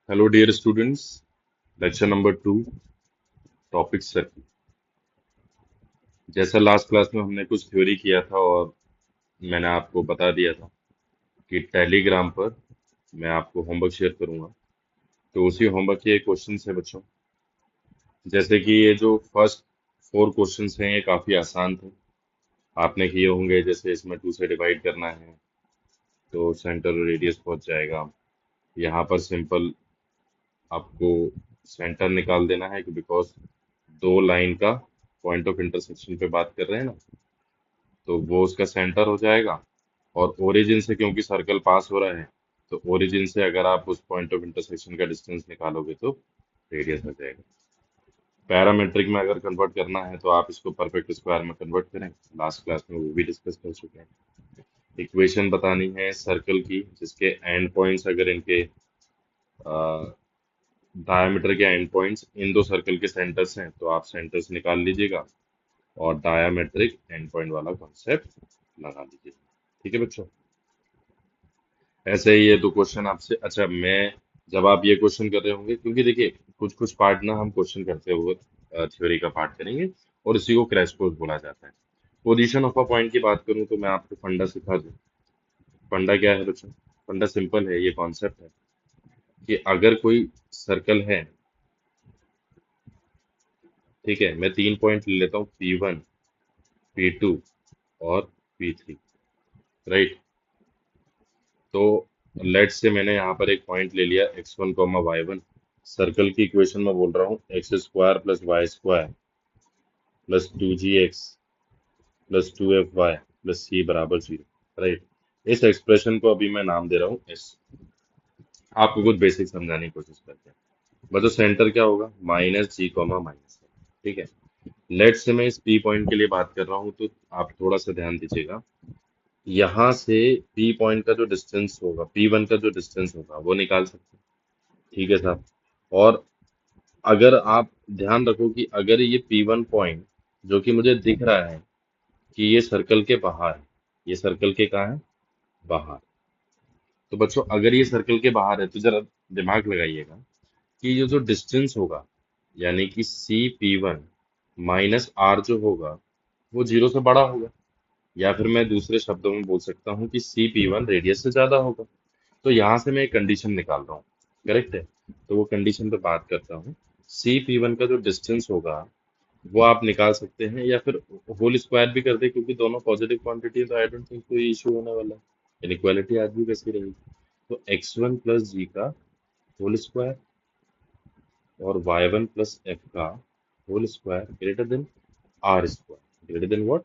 Hello, dear students. Lecture number 2, topic circle. जैसा last class में हमने कुछ थ्योरी किया था और मैंने आपको बता दिया था कि टेलीग्राम पर मैं आपको होमवर्क शेयर करूंगा। तो उसी होमवर्क के क्वेश्चन है बच्चों। जैसे कि ये जो फर्स्ट 4 क्वेश्चंस हैं ये काफी आसान थे। आपने किए होंगे, जैसे इसमें 2 से डिवाइड करना है तो सेंटर और रेडियस पहुंच जाएगा। यहाँ पर सिंपल आपको सेंटर निकाल देना है, बिकॉज दो लाइन का पॉइंट ऑफ इंटरसेक्शन पे बात कर रहे हैं ना, तो वो उसका सेंटर हो जाएगा। और ओरिजिन से क्योंकि सर्कल पास हो रहा है, तो ओरिजिन से अगर आप उस पॉइंट ऑफ इंटरसेक्शन का डिस्टेंस निकालोगे तो रेडियस आ जाएगा। पैरामेट्रिक में अगर कन्वर्ट करना है तो आप इसको परफेक्ट स्क्वायर में कन्वर्ट करें। लास्ट क्लास में वो भी डिस्कस कर चुके हैं। इक्वेशन बतानी है सर्कल की, जिसके एंड पॉइंट्स अगर इनके डायमीटर के एंड पॉइंट्स इन दो सर्कल के सेंटर्स हैं तो आप सेंटर्स निकाल लीजिएगा और डायमेट्रिक एंड पॉइंट वाला कॉन्सेप्ट लगा लीजिएगा। ठीक है बच्चों। ऐसे ही ये दो क्वेश्चन आपसे, अच्छा मैं, जब आप ये क्वेश्चन कर रहे होंगे, क्योंकि देखिए कुछ कुछ पार्ट ना हम क्वेश्चन करते हुए थ्योरी का पार्ट करेंगे और इसी को क्रैश कोर्स बोला जाता है। पोजीशन ऑफ अ पॉइंट की बात करूं तो मैं आपको फंडा सिखा दूं। फंडा क्या है बच्चों? फंडा सिंपल है, ये कॉन्सेप्ट है कि अगर कोई सर्कल है, ठीक है, मैं 3 पॉइंट ले लेता हूँ, P1, P2 और P3, राइट। तो लेट से मैंने यहाँ पर एक पॉइंट ले लिया x1, y1। सर्कल की इक्वेशन में बोल रहा हूँ X square plus Y square plus 2gx plus 2fy plus c बराबर 0, राइट। इस एक्सप्रेशन को अभी मैं नाम दे रहा हूँ s। आपको कुछ बेसिक समझाने की कोशिश करते हैं। मतलब सेंटर क्या होगा? -g, ठीक है। लेट से मैं इस p पॉइंट के लिए बात कर रहा हूँ, तो आप थोड़ा सा ध्यान दीजिएगा। यहाँ से p पॉइंट का जो डिस्टेंस होगा, P1 का जो डिस्टेंस होगा वो निकाल सकते हैं, ठीक है साहब। और अगर आप ध्यान रखो कि अगर ये P1 पॉइंट जो कि मुझे दिख रहा है कि ये सर्कल के बाहर है, ये सर्कल के कहाँ है? बाहर। तो बच्चों अगर ये सर्कल के बाहर है तो जरा दिमाग लगाइएगा कि ये जो डिस्टेंस होगा, यानी कि CP1 माइनस आर जो होगा वो 0 से बड़ा होगा। या फिर मैं दूसरे शब्दों में बोल सकता हूँ कि CP1 रेडियस से ज्यादा होगा। तो यहाँ से मैं एक कंडीशन निकाल रहा हूँ, करेक्ट है। तो वो कंडीशन पे बात करता हूँ। CP1 का जो डिस्टेंस होगा वो आप निकाल सकते हैं, या फिर होल स्क्वायर भी कर दे, क्योंकि दोनों पॉजिटिव क्वांटिटी है, तो आई डोंट थिंक कोई इशू होने वाला है। इनइक्वालिटी आज भी वैसी रहेगी। तो x1 प्लस जी का होल स्क्वायर और y1 प्लस एफ का whole square greater than R square. Greater than what?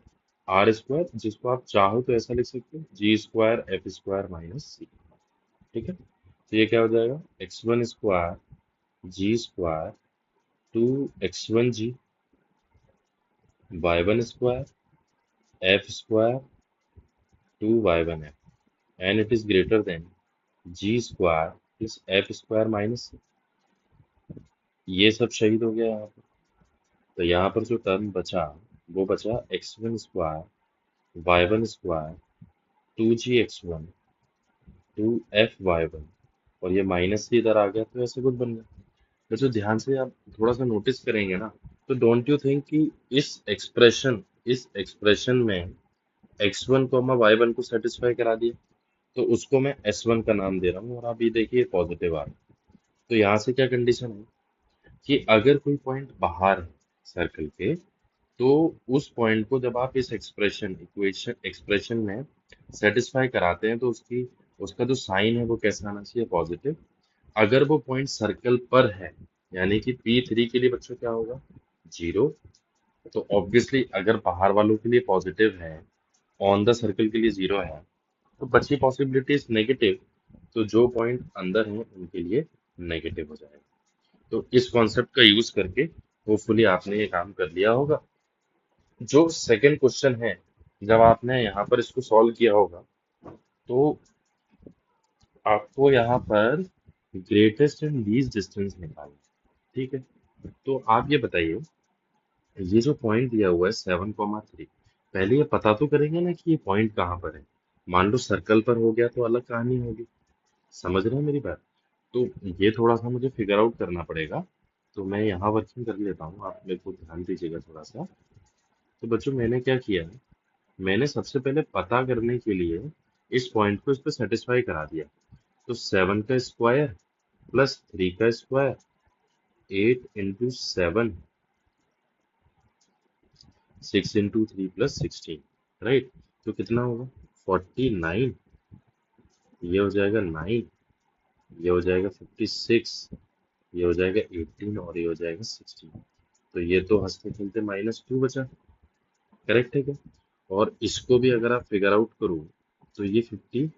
R square, जिसको आप चाहो तो ऐसा लिख सकते हो, G square F square minus C. ठीक है। तो ये क्या हो जाएगा? x1 square G square 2x1 G y1 square F square 2y1 F, and it is greater than G square plus F square minus. ये सब शहीद हो गया यहाँ पर। तो यहाँ पर जो टर्म बचा वो बचा x1 square y1 square 2g x1 2f y1, और ये माइनस से इधर आ गया तो ऐसे कुछ बन गया। तो जो ध्यान से आप थोड़ा सा नोटिस करेंगे ना, तो डोंट यू थिंक कि इस एक्सप्रेशन में x1 y1 को सेटिस्फाई करा दिया। तो उसको मैं s1 का नाम दे रहा हूँ, और आप ये देखिए पॉजिटिव आ रहा है। तो यहाँ से क्या कंडीशन है कि अगर कोई पॉइंट बाहर है सर्कल के, तो उस पॉइंट को जब आप इस एक्सप्रेशन में सेटिस्फाई कराते हैं तो उसकी उसका जो साइन है वो कैसा आना चाहिए? पॉजिटिव। अगर वो पॉइंट सर्कल पर है, यानी कि P3 के लिए बच्चों क्या होगा? 0। तो ऑब्वियसली अगर बाहर वालों के लिए पॉजिटिव है, ऑन द सर्कल के लिए 0 है, तो बची पॉसिबिलिटीज नेगेटिव। तो जो पॉइंट अंदर है उनके लिए नेगेटिव हो जाएगा। तो इस कॉन्सेप्ट का यूज करके होपफुली आपने ये काम कर लिया होगा। जो सेकंड क्वेश्चन है, जब आपने यहाँ पर इसको सॉल्व किया होगा तो आपको यहाँ पर ग्रेटेस्ट एंड लीस्ट डिस्टेंस निकालना है, ठीक है। तो आप ये बताइए, ये जो पॉइंट दिया हुआ है 7,3, पहले ये पता तो करेंगे ना कि ये पॉइंट कहाँ पर है। मान लो सर्कल पर हो गया तो अलग कहानी होगी। समझ रहे हैं मेरी बात? तो ये थोड़ा सा मुझे फिगर आउट करना पड़ेगा। तो मैं यहाँ वर्किंग कर लेता हूँ, आप मेरे को ध्यान दीजिएगा थोड़ा सा। तो बच्चों मैंने क्या किया है, मैंने सबसे पहले पता करने के लिए इस पॉइंट को इस पर सेटिस्फाई करा दिया। तो 7 का स्क्वायर प्लस 3 का square, 8 into 7, 6 into 3 plus 16, right. तो कितना होगा, 49। ये हो जाएगा 9, ये हो जाएगा 56, ये हो जाएगा 18 और ये हो जाएगा 16। तो ये तो हंसते खेलते -2 बचा, करेक्ट है क्या। और इसको भी अगर आप फिगर आउट करो तो ये 58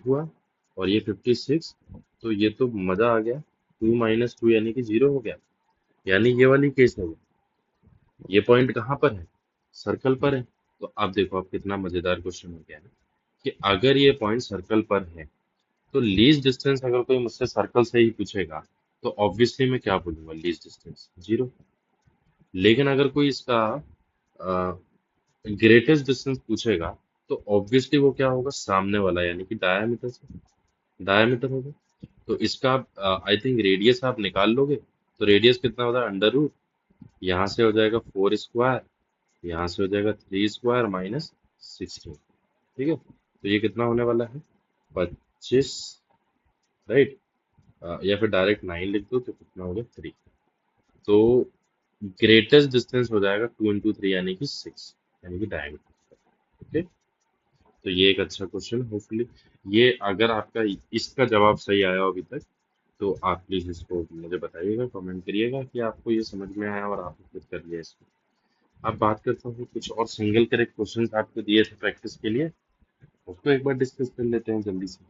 हुआ और ये 56। तो ये तो मजा आ गया, 2 - 2 यानी कि 0 हो गया। यानी ये वाली केस है, ये पॉइंट कहाँ पर है, सर्कल पर है। तो आप देखो आप कितना मजेदार क्वेश्चन हो गया है कि अगर ये पॉइंट सर्कल पर है तो लीस्ट डिस्टेंस अगर कोई मुझसे सर्कल से ही पूछेगा तो ऑब्वियसली मैं क्या बोलूंगा, लीस्ट डिस्टेंस 0। लेकिन अगर कोई इसका ग्रेटेस्ट डिस्टेंस पूछेगा तो ऑब्वियसली वो क्या होगा, सामने वाला, यानी कि डायमीटर से, डायमीटर होगा। तो इसका आई थिंक रेडियस आप निकाल लोगे। तो रेडियस कितना होता है, अंडर रूट, यहाँ से हो जाएगा 4 स्क्वायर, यहाँ से हो जाएगा 3 स्क्वायर -16। ठीक है, तो ये कितना होने वाला है, 25, राइट। या फिर डायरेक्ट 9 लिख दो तो कितना हो गया, 3। तो ग्रेटेस्ट डिस्टेंस हो जाएगा 2 इंटू 3 यानी कि 6, यानी कि डायमीटर। ओके, तो ये एक अच्छा क्वेश्चन, होपफुली ये अगर आपका इसका जवाब सही आया हो अभी तक तो आप प्लीज इसको मुझे बताइएगा, कमेंट करिएगा कि आपको ये समझ में आया और आपने खुद कर लिया इसको। अब बात करता हूँ कुछ और सिंगल करेक्ट क्वेश्चन आपको दिए थे प्रैक्टिस के लिए, उसको एक बार डिस्कस कर लेते हैं जल्दी से।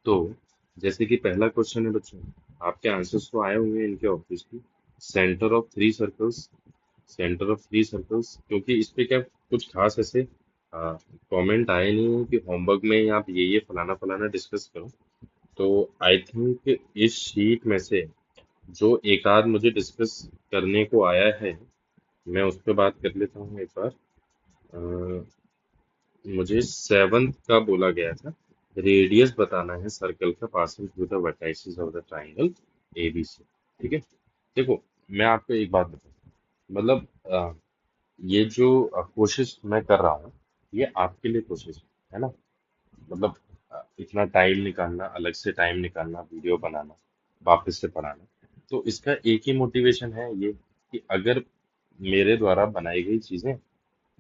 तो जैसे कि पहला क्वेश्चन है बच्चों, आपके आंसर्स तो आए होंगे इनके ऑब्वियसली। सेंटर ऑफ 3 सर्कल्स, क्योंकि इस पे क्या कुछ खास ऐसे कमेंट आए नहीं है कि होमवर्क में आप ये फलाना फलाना डिस्कस करो। तो आई थिंक इस शीट में से जो एक आध मुझे डिस्कस करने को आया है मैं उस पर बात कर लेता हूँ एक बार। अ, मुझे 7th का बोला गया था, रेडियस बताना है सर्कल का passing through the vertices of the triangle ABC। ठीक है, देखो मैं आपको एक बात बताता हूँ, मतलब ये जो कोशिश मैं कर रहा हूँ ये आपके लिए कोशिश है ना। मतलब इतना टाइम निकालना, अलग से टाइम निकालना, वीडियो बनाना, वापस से पढ़ाना, तो इसका एक ही मोटिवेशन है ये कि अगर मेरे द्वारा बनाई गई चीजें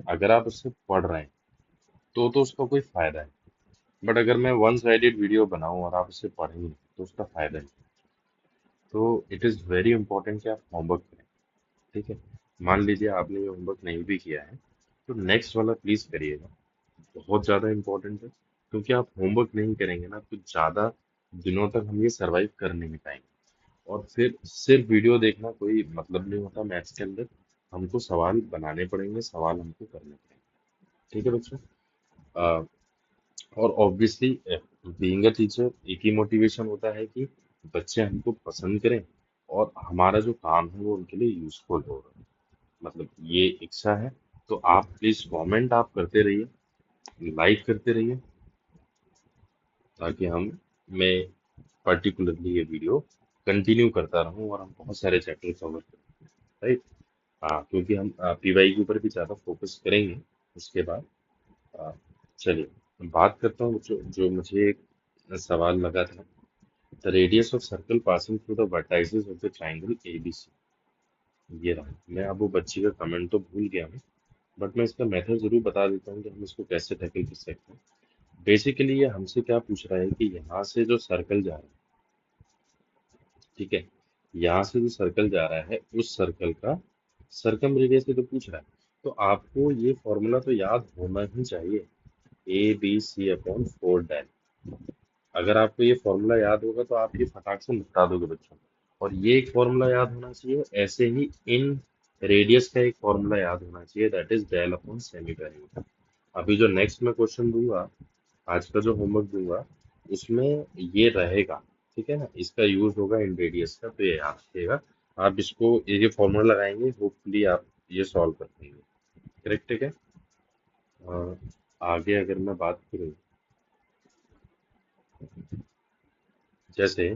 अगर आप उससे पढ़ रहे हैं तो उसका कोई फायदा है। बट अगर मैं वन साइडेड वीडियो बनाऊं और आप उससे पढ़ें ही नहीं तो उसका फायदा नहीं। तो इट इज़ वेरी इंपॉर्टेंट कि आप होमवर्क करें। ठीक है, मान लीजिए आपने ये होमवर्क नहीं भी किया है तो नेक्स्ट वाला प्लीज करिएगा, बहुत ज़्यादा इंपॉर्टेंट है। क्योंकि आप होमवर्क नहीं करेंगे ना तो ज़्यादा दिनों तक हम ये सरवाइव कर नहीं पाएंगे। और फिर सिर्फ वीडियो देखना कोई मतलब नहीं होता मैथ्स के अंदर, हमको सवाल बनाने पड़ेंगे, सवाल हमको करने पड़ेंगे। ठीक है बच्चों। अ, और ऑब्वियसली बीइंग अ टीचर एक ही मोटिवेशन होता है कि बच्चे हमको पसंद करें और हमारा जो काम है वो उनके लिए यूजफुल हो। मतलब ये इच्छा है। तो आप प्लीज कमेंट आप करते रहिए, लाइक करते रहिए, ताकि हम मैं पर्टिकुलरली ये वीडियो कंटिन्यू करता रहूं और हम बहुत सारे चैप्टर कवर करें, राइट। हाँ, क्योंकि हम PY के ऊपर भी ज़्यादा फोकस करेंगे उसके बाद। आ, चलिए बात करता हूँ जो मुझे एक सवाल लगा था। The radius of circle passing through the vertices of the triangle ABC। ये रहा, मैं अब वो बच्ची का कमेंट तो भूल गया हूँ, बट मैं इसका मेथड जरूर बता देता हूँ कि हम इसको कैसे टैकल कर सकते हैं। बेसिकली ये हमसे क्या पूछ रहा है कि यहाँ से जो सर्कल जा रहा है, ठीक है, यहाँ से जो सर्कल जा रहा है उस सर्कल का सरकम रेडियस ही तो पूछ रहा है। तो आपको ये फॉर्मूला तो याद होना ही चाहिए, ABC/4 अगर आपको ये फॉर्मूला याद होगा तो आप ये फटाक से निपटा दोगे बच्चों। और ये एक फॉर्मूला याद होना चाहिए, ऐसे ही इन रेडियस का एक फॉर्मूला याद होना चाहिए, that is del upon semi perimeter. अभी जो नेक्स्ट मैं क्वेश्चन दूंगा, आज का जो होमवर्क दूंगा उसमें ये रहेगा, ठीक है ना, इसका यूज होगा इन रेडियस का, तो ये याद रखिएगा। आप इसको ये फॉर्मूला लगाएंगे, होपफुली आप ये सॉल्व कर पाएंगे, करेक्ट, ठीक है। आगे अगर मैं बात करूँ जैसे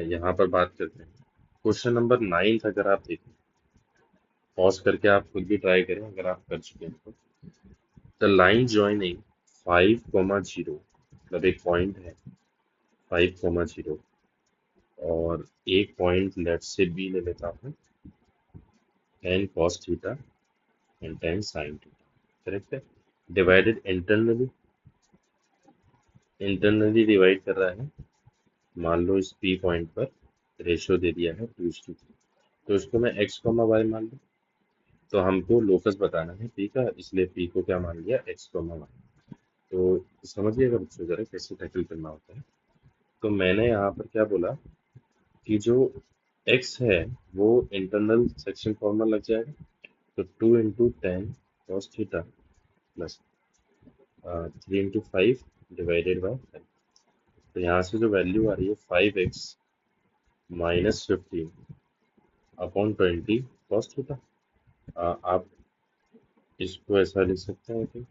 यहाँ पर बात करते हैं क्वेश्चन नंबर 9 अगर आप देखें, पॉज करके आप खुद भी ट्राई करें अगर आप कर चुके हैं तो। द लाइन ज्वाइनिंग 5,0 मतलब एक पॉइंट है 5,0 और एक पॉइंट लेट से बी ले लेता हूँ, 10 cos theta and 10 sin theta, correct है। डिवाइडेड इंटरनली डिवाइड कर रहा है, मान लो इस पी पॉइंट पर रेशियो दे दिया है 2:3, तो इसको मैं एक्स कॉमा वाई मान लूँ। तो हमको लोकस बताना है पी का, इसलिए पी को क्या मान लिया, एक्स कॉमा वाई। तो समझिएगा बच्चों जरा कैसे टैकल करना होता है। तो मैंने यहाँ पर क्या बोला कि जो x है वो इंटरनल सेक्शन फॉर्मूला लग जाएगा, तो 2 × 10 cos theta plus 3 × 5 divided by 5। तो यहाँ से जो वैल्यू आ रही है 5x - 15/20 cos थीटा। आप इसको ऐसा लिख सकते हैं कि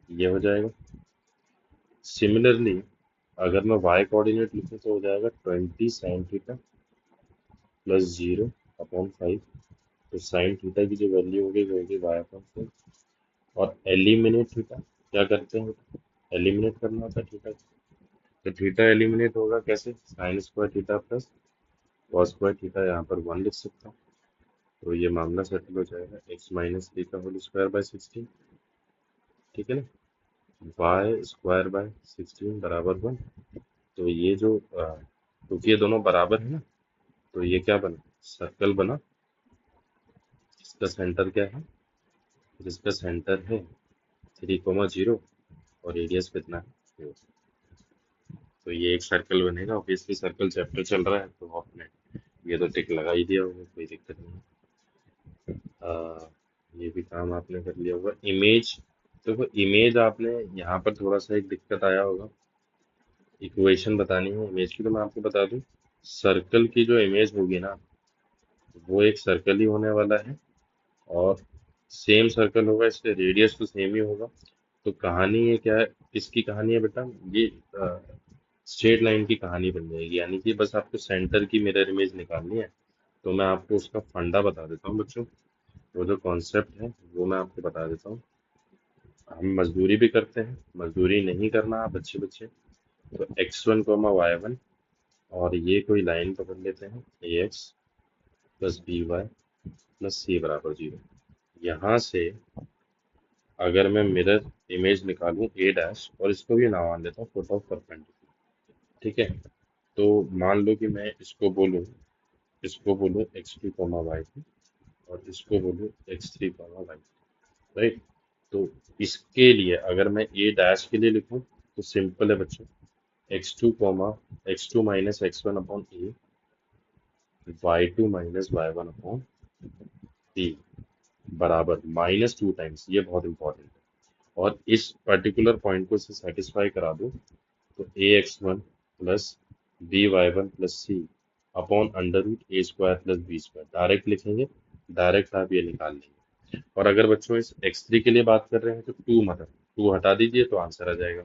ये हो जाएगा। सिमिलरली अगर मैं y कोऑर्डिनेट लिखूँ तो हो जाएगा 20 sin थीटा प्लस 0/5। तो साइन थीटा की जो वैल्यू होगी वो होगी y/4। और एलिमिनेट थीटा क्या करते हैं, एलिमिनेट करना होता है थीटा। तो थीटा एलिमिनेट होगा कैसे, sine square theta plus cos square theta, यहाँ पर 1 लिख सकता हूँ। तो ये मामला सेटल हो जाएगा, x - 3 का होल स्क्वायर बाय 16, ठीक है ना, y² बाय 16 बराबर 1। तो ये जो क्योंकि ये दोनों बराबर है ना, तो ये क्या बना, सर्कल बना, जिसका सेंटर क्या है, जिसका सेंटर है 3,0 और रेडियस कितना है 4। तो ये एक सर्कल बनेगा। ऑब्वियसली सर्कल चैप्टर चल रहा है तो आपने ये तो टिक लगा ही दिया होगा, कोई दिक्कत नहीं है। ये भी काम आपने कर लिया होगा। इमेज, तो इमेज आपने यहाँ पर थोड़ा सा एक दिक्कत आया होगा, इक्वेशन बतानी है इमेज की। तो मैं आपको बता दूं, सर्कल की जो इमेज होगी ना वो एक सर्कल ही होने वाला है, और सेम सर्कल होगा, इसका रेडियस तो सेम ही होगा। तो कहानी ये क्या है, किसकी कहानी है बेटा, ये स्ट्रेट लाइन की कहानी बन जाएगी। यानी कि बस आपको सेंटर की मिरर इमेज निकालनी है। तो मैं आपको उसका फंडा बता देता हूँ बच्चों, वो जो कॉन्सेप्ट है वो मैं आपको बता देता हूँ। हम मजदूरी भी करते हैं, मजदूरी नहीं करना आप अच्छे बच्चे। तो x1, y1, और ये कोई लाइन पकड़ लेते हैं ax + by + c = 0। यहाँ से अगर मैं मिरर इमेज निकालूं a डैश, और इसको भी नाम मान देता हूँ फुट ऑफ परपेंडिकुलर, ठीक है। तो मान लो कि मैं इसको बोलूं x2, y2, और इसको बोलूं x3, y, राइट। तो इसके लिए अगर मैं ए डैश के लिए लिखूं तो सिंपल है बच्चों, x2 - x1/a, y2 - y1/b बराबर -2 टाइम्स, ये बहुत इंपॉर्टेंट है। और इस पर्टिकुलर पॉइंट को से सेटिस्फाई करा दो, तो ax1 + by1 + c upon √a² + b², direct लिखेंगे, डायरेक्ट आप ये निकाल लेंगे। और अगर बच्चों इस x3 के लिए बात कर रहे हैं तो 2 मतलब 2 हटा दीजिए तो आंसर आ जाएगा।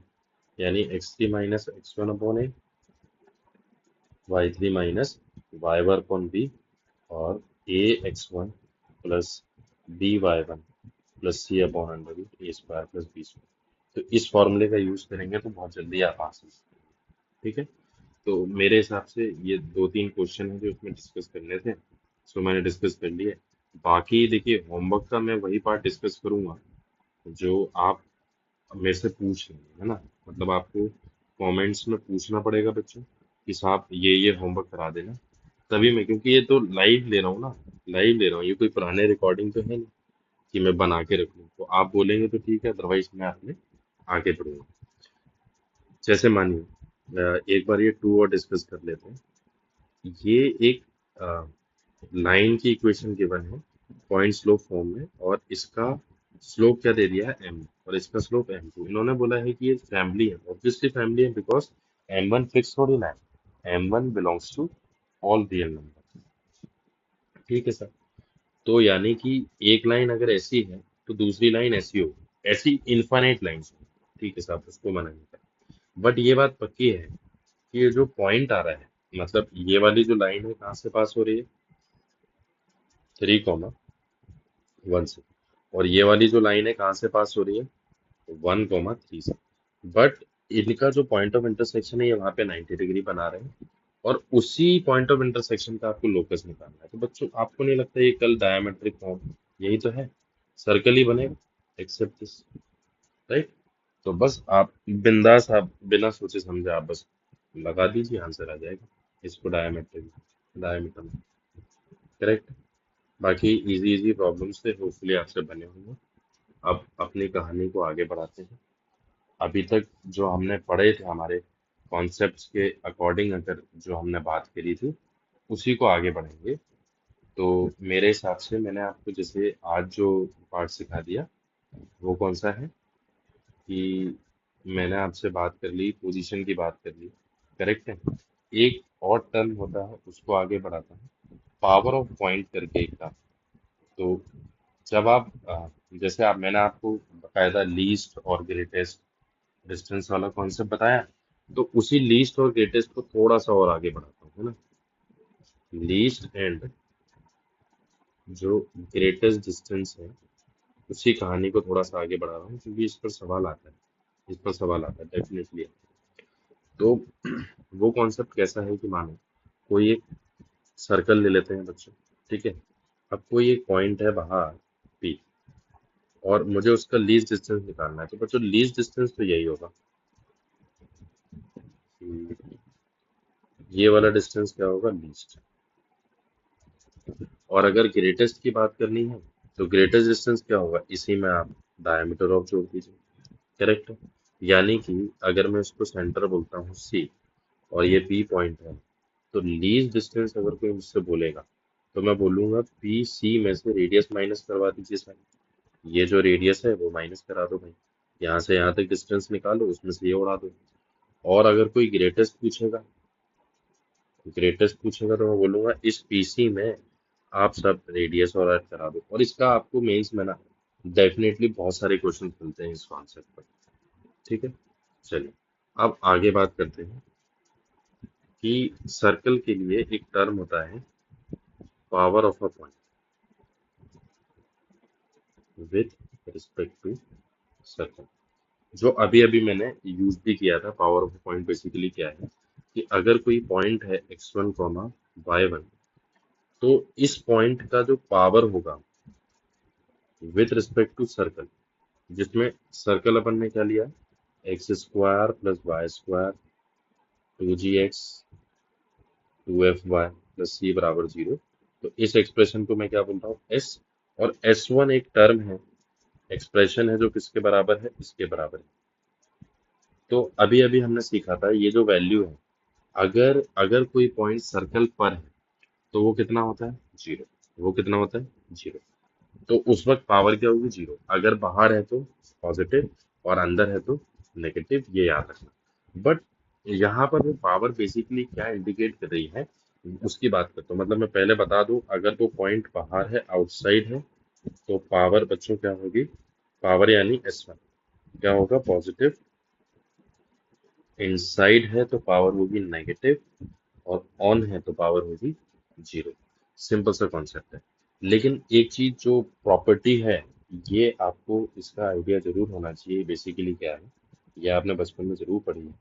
यानी x3 - x1/a, y3 - y1/b, और ax1 + by1 + c/√a² + b²। तो इस फॉर्मूले का यूज करेंगे तो बहुत जल्दी आप आ सकते हैं, ठीक है। तो मेरे हिसाब से ये 2-3 क्वेश्चन हैं जो इसमें डिस्कस करने थे, सो मैंने डिस्कस कर लिए। बाकी देखिए होमवर्क का मैं वही पार्ट डिस्कस करूंगा जो आप मेरे से पूछ रहे हैं, है ना। मतलब आपको कमेंट्स में पूछना पड़ेगा बच्चों कि साहब ये होमवर्क करा देना, तभी मैं, क्योंकि ये तो लाइव ले रहा हूँ ना, लाइव ले रहा हूँ, ये कोई पुराने रिकॉर्डिंग तो है नहीं कि मैं बना के रख लूँ। तो आप बोलेंगे तो ठीक है, अदरवाइज मैं अपने आगे बढ़ूंगा। जैसे मानिए एक बार ये टू और डिस्कस कर लेते हैं। ये एक लाइन की इक्वेशन गिवन है पॉइंट स्लोप फॉर्म में, और इसका स्लोप क्या दे दिया है m, और इसका स्लोप m2। इन्होंने बोला है कि ये फैमिली है, ऑब्वियसली फैमिली है, बिकॉज m1 फिक्स थोड़ी ना है, m1 belongs to all real number, ठीक है सर। तो यानी कि एक लाइन अगर ऐसी है तो दूसरी लाइन ऐसी होगी, ऐसी इनफाइनाइट लाइन्स होगी, ठीक है साहब, उसको मना नहीं करता। बट ये बात पक्की है कि ये जो पॉइंट आ रहा है, मतलब ये वाली जो लाइन है कहाँ से पास हो रही है, 3,1 से। और ये वाली जो लाइन है कहाँ से पास हो रही है, 1,3 से। बट इनका जो पॉइंट ऑफ इंटरसेक्शन है ये वहां पे 90 डिग्री बना रहे हैं, और उसी पॉइंट ऑफ इंटरसेक्शन का आपको लोकस निकालना है। तो बच्चों आपको नहीं लगता ये कल डायमेट्रिक फॉर्म यही तो है, सर्कल ही बनेगा, एक्सेप्ट दिस, राइट? तो बस आप बिंदास, आप बिना सोचे समझे आप बस लगा दीजिए, आंसर आ जाएगा इसको डायमेट्रिक डायमीटर में, करेक्ट। बाकी इजी इजी प्रॉब्लम्स थे, होपफुली आपसे बने होंगे। अब अपनी कहानी को आगे बढ़ाते हैं। अभी तक जो हमने पढ़े थे हमारे कॉन्सेप्ट्स के अकॉर्डिंग, अगर जो हमने बात करी थी उसी को आगे बढ़ेंगे। तो मेरे हिसाब से मैंने आपको जैसे आज जो पार्ट सिखा दिया वो कौन सा है कि मैंने आपसे बात कर ली, पोजीशन की बात कर ली, करेक्ट है। एक और टर्म होता है उसको आगे बढ़ाता है, पावर ऑफ पॉइंट करके एक था। तो जब आप जैसे आप, मैंने आपको बकायदा लीस्ट और ग्रेटेस्ट डिस्टेंस वाला कॉन्सेप्ट बताया, तो उसी लीस्ट और ग्रेटेस्ट को थोड़ा सा और आगे बढ़ाता हूँ, है ना। लीस्ट एंड जो ग्रेटेस्ट डिस्टेंस है उसी कहानी को थोड़ा सा आगे बढ़ा रहा हूँ, क्योंकि इस पर सवाल आता है, इस पर सवाल आता है डेफिनेटली। तो वो कॉन्सेप्ट कैसा है कि मानो कोई एक सर्कल ले लेते हैं बच्चों, ठीक है। अब कोई एक पॉइंट है बाहर पी, और मुझे उसका लीस्ट डिस्टेंस निकालना है। तो बच्चों लीस्ट डिस्टेंस तो यही होगा कि ये वाला डिस्टेंस क्या होगा, लीस्ट। और अगर ग्रेटेस्ट की बात करनी है तो ग्रेटेस्ट डिस्टेंस क्या होगा, इसी में आप डायमीटर ऑफ जोड़ दीजिए, करेक्ट है। यानी कि अगर मैं इसको सेंटर बोलता हूँ सी और ये पी पॉइंट है, तो लीस्ट डिस्टेंस अगर कोई मुझसे बोलेगा तो मैं बोलूंगा पी सी में से रेडियस माइनस करवा दीजिए सर। ये जो रेडियस है वो माइनस करा दो भाई, यहाँ से यहाँ तक डिस्टेंस निकालो, उसमें से ये उड़ा दो। और अगर कोई ग्रेटेस्ट पूछेगा तो मैं बोलूंगा इस पीसी में आप सब रेडियस और ऐड करा दो। और इसका आपको मेंस में ना डेफिनेटली बहुत सारे क्वेश्चन मिलते हैं इस कॉन्सेप्ट पर, ठीक है। चलिए अब आगे बात करते हैं कि सर्कल के लिए एक टर्म होता है power of a point with respect to circle, जो अभी अभी मैंने यूज भी किया था। पावर ऑफ पॉइंट बेसिकली क्या है कि अगर कोई पॉइंट है x1 y1, तो इस पॉइंट का जो पावर होगा विथ रिस्पेक्ट टू सर्कल, जिसमें सर्कल अपन ने क्या लिया, x² plus y² 2gx 2fy plus c बराबर 0। तो इस एक्सप्रेशन को मैं क्या बोल रहा हूँ, s। और s1 एक टर्म है, एक्सप्रेशन है जो किसके बराबर है, इसके बराबर है। तो अभी अभी हमने सीखा था ये जो वैल्यू है, अगर अगर कोई पॉइंट सर्कल पर है तो वो कितना होता है, जीरो। वो कितना होता है, जीरो। तो उस वक्त पावर क्या होगी, जीरो। अगर बाहर है तो पॉजिटिव और अंदर है तो नेगेटिव, ये याद रखना। बट यहाँ पर वो पावर बेसिकली क्या इंडिकेट कर रही है उसकी बात करता हूँ। मतलब मैं पहले बता दूं, अगर वो पॉइंट बाहर है, आउटसाइड है, तो पावर बच्चों क्या होगी, पावर यानी S1 क्या होगा, पॉजिटिव। इनसाइड है तो पावर होगी नेगेटिव, और ऑन है तो पावर होगी जीरो। सिंपल सा कॉन्सेप्ट है। लेकिन एक चीज जो प्रॉपर्टी है, ये आपको इसका आइडिया जरूर होना चाहिए। बेसिकली क्या है, ये आपने बचपन में जरूर पढ़ी है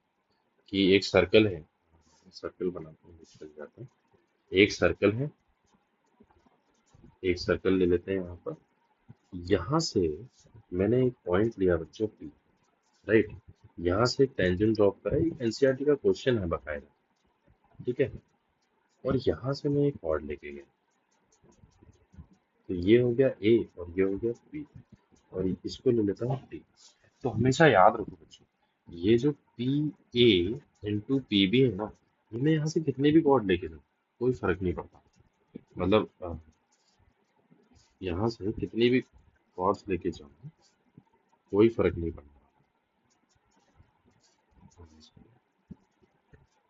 कि एक सर्कल है, सर्कल बनाते हैं, चल जाता है। एक सर्कल है, एक सर्कल ले लेते हैं यहाँ पर। यहाँ से मैंने एक पॉइंट लिया बच्चों P, राइट। यहाँ से एक टेंजेंट ड्रॉप करा, एक एनसीईआरटी का क्वेश्चन है बकायदा, ठीक है। और यहाँ से मैं एक कॉर्ड लेके गया, तो ये हो गया ए और ये हो गया बी, और इसको ले लेता हूँ डी। तो हमेशा याद रखो बच्चों, ये जो P A into P B है ना, ये मैं यहाँ से कितने भी कॉर्ड लेके जाऊँ कोई फर्क नहीं पड़ता। मतलब यहाँ से कितनी भी कॉर्ड्स लेके जाऊँ कोई फर्क नहीं पड़ता।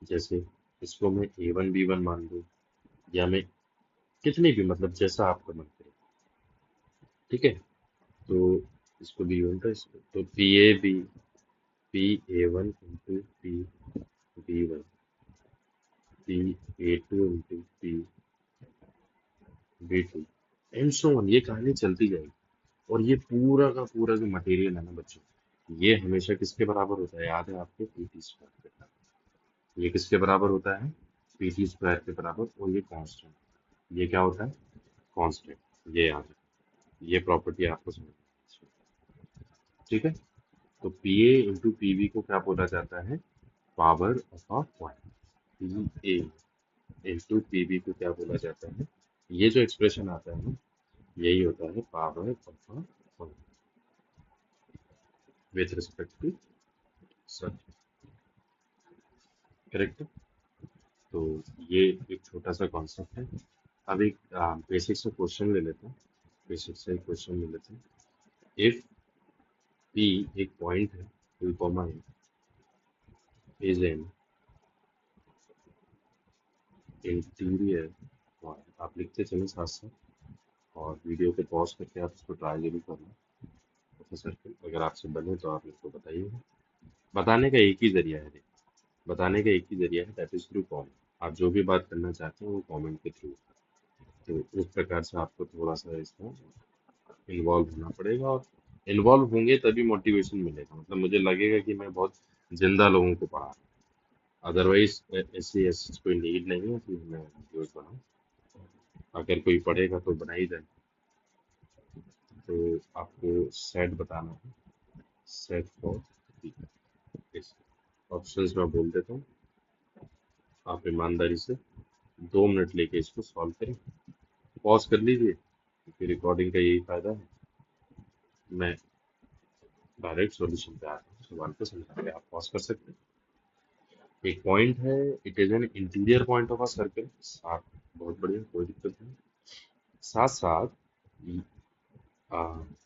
जैसे इसको मैं A1 B1 मान लूँ, या मैं कितनी भी, मतलब जैसा आपका मन करे, ठीक है। तो इसको B1 था, इसको तो P A B P A one into P B one, P A two into P B two, and so on, ये कहानी चलती जाएगी। और ये पूरा का पूरा जो मटेरियल है ना बच्चों, ये हमेशा किसके बराबर होता है, याद है आपके, पी टी स्क्वायर के बराबर। ये किसके बराबर होता है, पी टी स्क्वायर के बराबर, और ये कांस्टेंट, ये क्या होता है, कांस्टेंट, ये याद है। ये प्रॉपर्टी आपको समझ में, ठीक है। तो P A into P B को क्या बोला जाता है, power of a point. P A into P B को क्या बोला जाता है, ये जो एक्सप्रेशन आता है ना, यही होता है power of a point with respect to circle, correct. तो ये एक छोटा सा कॉन्सेप्ट है। अब एक बेसिक सा क्वेश्चन ले लेते हैं, बेसिक सा एक क्वेश्चन ले लेते हैं। इफ पी एक पॉइंट है, P comma is an interior point, आप लिखते चले साथ साथ, और वीडियो को पॉज करके आप इसको ट्राई जरूर करना। प्रोफेसर सर्कल अगर आपसे बने तो आप मेरे को बताइए। बताने का एक ही जरिया है, बताने का एक ही जरिया है, दैट इज थ्रू कमेंट। आप जो भी बात करना चाहते हैं वो कमेंट के थ्रू, तो उस प्रकार से आपको थोड़ा सा इसमें इन्वॉल्व होना पड़ेगा, और इन्वॉल्व होंगे तभी मोटिवेशन मिलेगा, मतलब मुझे लगेगा कि मैं बहुत जिंदा लोगों को पढ़ा रहा हूँ। अदरवाइज ऐसी ऐसी कोई नीड नहीं है कि मैं वीडियोस बनाऊं। अगर कोई पढ़ेगा तो बना ही जाए। तो आपको सेट बताना है, सेट फॉर इस ऑप्शंस में बोल देता हूँ, आप ईमानदारी से 2 मिनट लेके इसको सॉल्व करें। पॉज कर लीजिए, क्योंकि रिकॉर्डिंग का यही फायदा है, मैं डायरेक्ट सॉल्यूशन पे आता हूँ, सवाल को समझा के आप पॉज कर सकते हैं। एक पॉइंट है, it is an interior point of a circle, साथ, बहुत बढ़िया, कोई दिक्कत नहीं। साथ साथ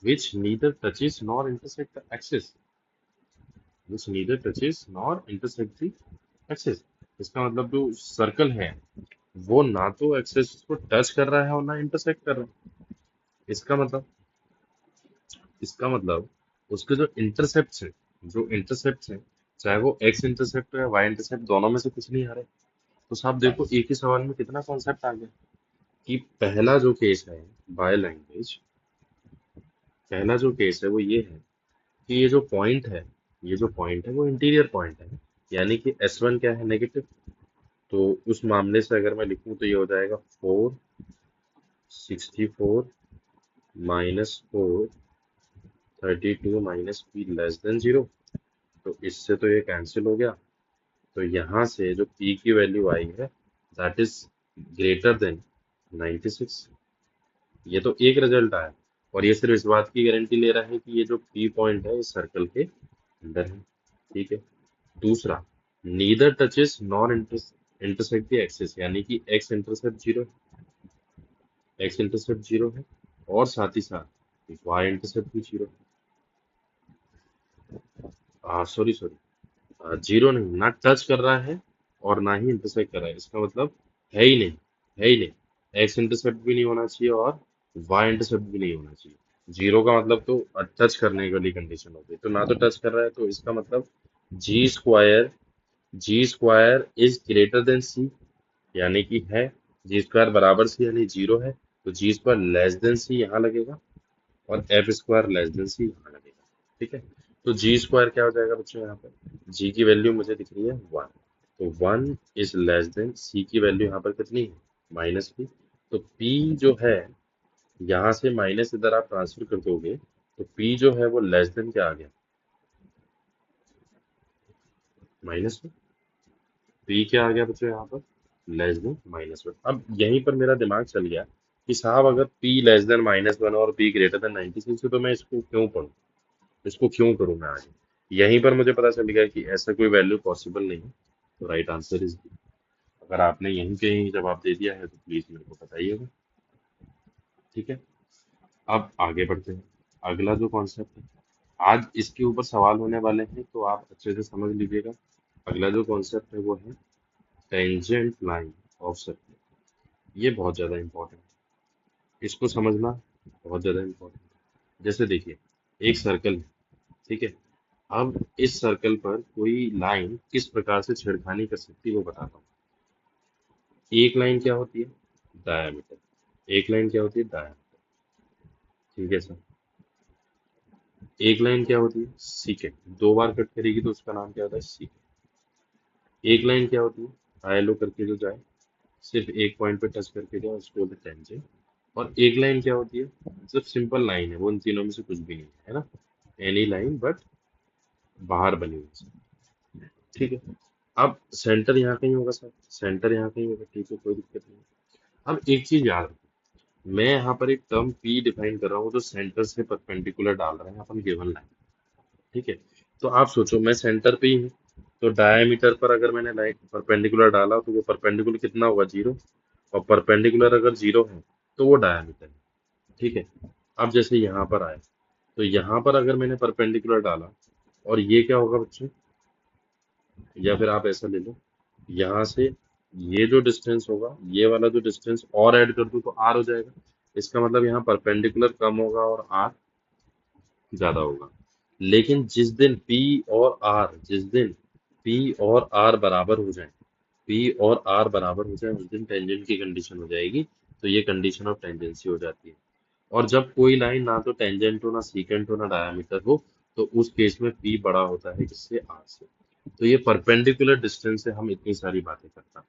which neither touches nor intersect the axis, which neither touches nor intersect the axis. इसका मतलब जो सर्कल है वो ना तो एक्सिस को टच कर रहा है और ना इंटरसेक्ट कर रहा है। इसका मतलब, इसका मतलब उसके जो इंटरसेप्ट है, जो इंटरसेप्ट है, चाहे वो एक्स इंटरसेप्ट या वाई इंटरसेप्ट, दोनों में से कुछ नहीं आ रहा है। तो साहब देखो, एक ही सवाल में कितना कॉन्सेप्ट आ गया। कि पहला जो केस है, बाय लैंग्वेज, पहला जो केस है वो ये है कि ये जो पॉइंट है, ये जो पॉइंट है वो इंटीरियर पॉइंट है, यानी कि S1 क्या है, नेगेटिव। तो उस मामले से अगर मैं लिखूं तो ये हो जाएगा 464 -4 32 -p लेस देन 0। तो इससे तो ये कैंसिल हो गया। तो यहाँ से जो p की वैल्यू आई है, दैट इज ग्रेटर देन 96। ये तो एक रिजल्ट आया, और ये सिर्फ इस बात की गारंटी ले रहा है कि ये जो पी पॉइंट है इस सर्कल के अंदर है, ठीक है। दूसरा, neither touches nor intersect the axis, यानी कि x intercept zero, x intercept zero है, और साथ ही साथ वाई इंटरसेप्ट भी जीरो, सॉरी सॉरी, जीरो नहीं, ना टच कर रहा है और ना ही इंटरसेक्ट कर रहा है, इसका मतलब है ही नहीं, है ही नहीं। एक्स इंटरसेप्ट भी नहीं होना चाहिए और वाई इंटरसेप्ट भी नहीं होना चाहिए। जीरो का मतलब तो टच करने वाली कंडीशन होती है, तो ना तो टच कर रहा है, तो इसका मतलब G square, G square is greater than C, यानी कि है, जी स्क्वायर बराबर सी यानी जीरो है, तो जी स्क्वायर लेस देन सी यहाँ लगेगा, और एफ स्क्वायर लेस देन सी यहाँ लगेगा, ठीक है। तो जी स्क्वायर क्या हो जाएगा बच्चों, यहाँ पर जी की वैल्यू मुझे दिख रही है 1, तो 1 इज लेस देन सी की वैल्यू यहाँ पर कितनी है, -p। तो p जो है, यहाँ से माइनस इधर आप ट्रांसफर कर दोगे, तो p जो है वो लेस देन क्या आ गया, -1। p क्या आ गया बच्चों यहाँ पर, लेस देन -1। अब यहीं पर मेरा दिमाग चल गया कि साहब अगर p लेस देन -1 और p ग्रेटर देन 96 है, तो मैं इसको क्यों पढ़ूं, इसको क्यों करूं मैं आगे। यहीं पर मुझे पता चल गया कि ऐसा कोई वैल्यू पॉसिबल नहीं है। तो राइट आंसर इज, अगर आपने यहीं पे ही जवाब दे दिया है तो प्लीज मेरे को बताइएगा, ठीक है। अब आगे बढ़ते हैं, अगला जो कॉन्सेप्ट है, आज इसके ऊपर सवाल होने वाले हैं, तो आप अच्छे से समझ लीजिएगा। अगला जो कॉन्सेप्ट है वो है टेंजेंट लाइन ऑफ सर्कल। ये बहुत ज्यादा इंपॉर्टेंट है, इसको समझना बहुत ज्यादा इंपॉर्टेंट है। जैसे देखिए, एक सर्कल है, ठीक है, अब इस सर्कल पर कोई लाइन किस प्रकार से छेड़खानी कर सकती है वो बताता हूँ। एक लाइन क्या होती है? डायमीटर। एक लाइन क्या होती है? डायमीटर। ठीक है सर। एक लाइन क्या होती है? सीकेंट। दो बार कट करेगी तो उसका नाम क्या होता है? सीकेंट। एक लाइन क्या होती है? हाई लो करके जो जाए, सिर्फ एक पॉइंट पे टच करके जाए, उसको बोलते हैं टेंजेंट। और एक लाइन क्या होती है? सिर्फ सिंपल लाइन है, वो इन तीनों में से कुछ भी नहीं है ना। एनी लाइन बट बाहर बनी हुई है। ठीक है। अब सेंटर यहाँ कहीं होगा सर, सेंटर यहाँ कहीं होगा, ठीक है, कोई दिक्कत नहीं। अब एक चीज याद रखो, मैं यहाँ पर एक टर्म P डिफाइन कर रहा हूँ जो सेंटर से परपेंडिकुलर डाल रहे हैं अपन गिवन लाइन। ठीक है। तो आप सोचो मैं सेंटर पे ही हूँ, तो डायमीटर पर अगर मैंने लाइन परपेंडिकुलर डाला तो वो परपेंडिकुलर कितना होगा? जीरो। और परपेंडिकुलर अगर जीरो है तो वो डायमीटर है। ठीक है। अब जैसे यहाँ पर आए, तो यहाँ पर अगर मैंने परपेंडिकुलर डाला, और ये क्या होगा बच्चों? या फिर आप ऐसा ले लो, यहाँ से ये जो डिस्टेंस होगा, ये वाला जो डिस्टेंस और ऐड कर दूं तो आर हो जाएगा। इसका मतलब यहाँ परपेंडिकुलर कम होगा और आर ज्यादा होगा। लेकिन जिस दिन पी और आर बराबर हो जाए, पी और आर बराबर हो जाए, उस दिन टेंजेंट की कंडीशन हो जाएगी। तो ये कंडीशन ऑफ टेंजेंसी हो जाती है। और जब कोई लाइन ना तो टेंजेंट हो, ना सीकेंट हो, ना डायमीटर हो, तो उस केस में पी बड़ा होता है किससे? आर से। तो ये परपेंडिकुलर डिस्टेंस से हम इतनी सारी बातें करते हैं।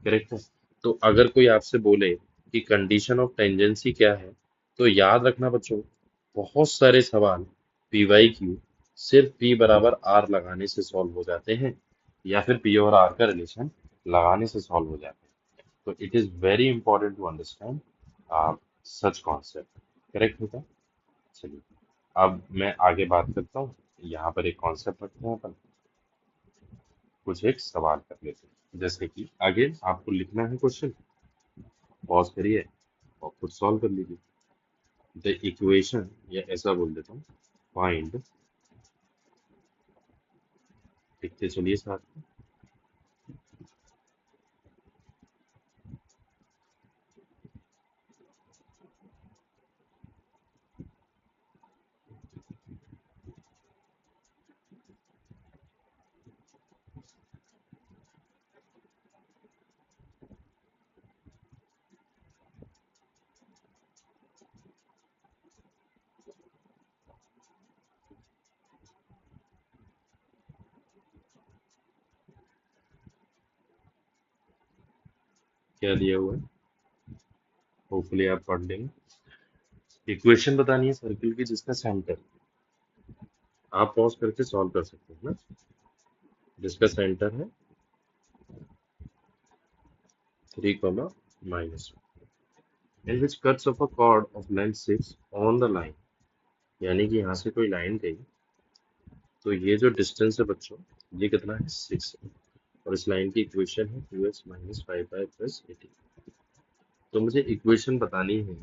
करेक्ट है। तो अगर कोई आपसे बोले कि कंडीशन ऑफ टेंजेंसी क्या है, तो याद रखना बच्चों, बहुत सारे सवाल PYQ सिर्फ P बराबर R लगाने से सॉल्व हो जाते हैं, या फिर P और R का रिलेशन लगाने से सॉल्व हो जाते हैं। तो it is very important to understand such concept. Correct होता है। चलिए, अब मैं आगे बात करता हूँ। यहाँ पर एक कॉन्सेप्ट रखते हैं अपन, कुछ एक सवाल कर लेते हैं। जैसे कि आगे आपको लिखना है क्वेश्चन, पॉज करिए और खुद सॉल्व कर लीजिए। द इक्वेशन, या ऐसा बोल देता हूँ, फाइंड, लिखते चलिए साथ में। क्या दिया हुआ है, होपफुली आप पढ़ लेंगे। इक्वेशन बतानी है सर्किल की जिसका सेंटर, आप पॉज करके सॉल्व कर सकते हैं ना, जिसका सेंटर है 3, and which cuts of a cord of length 6 on the line. यानी कि यहाँ से कोई लाइन गई, तो ये जो डिस्टेंस है बच्चों, ये कितना है? 6 है। और इस लाइन की इक्वेशन है 2x माइनस 5y प्लस 18। तो मुझे इक्वेशन बतानी है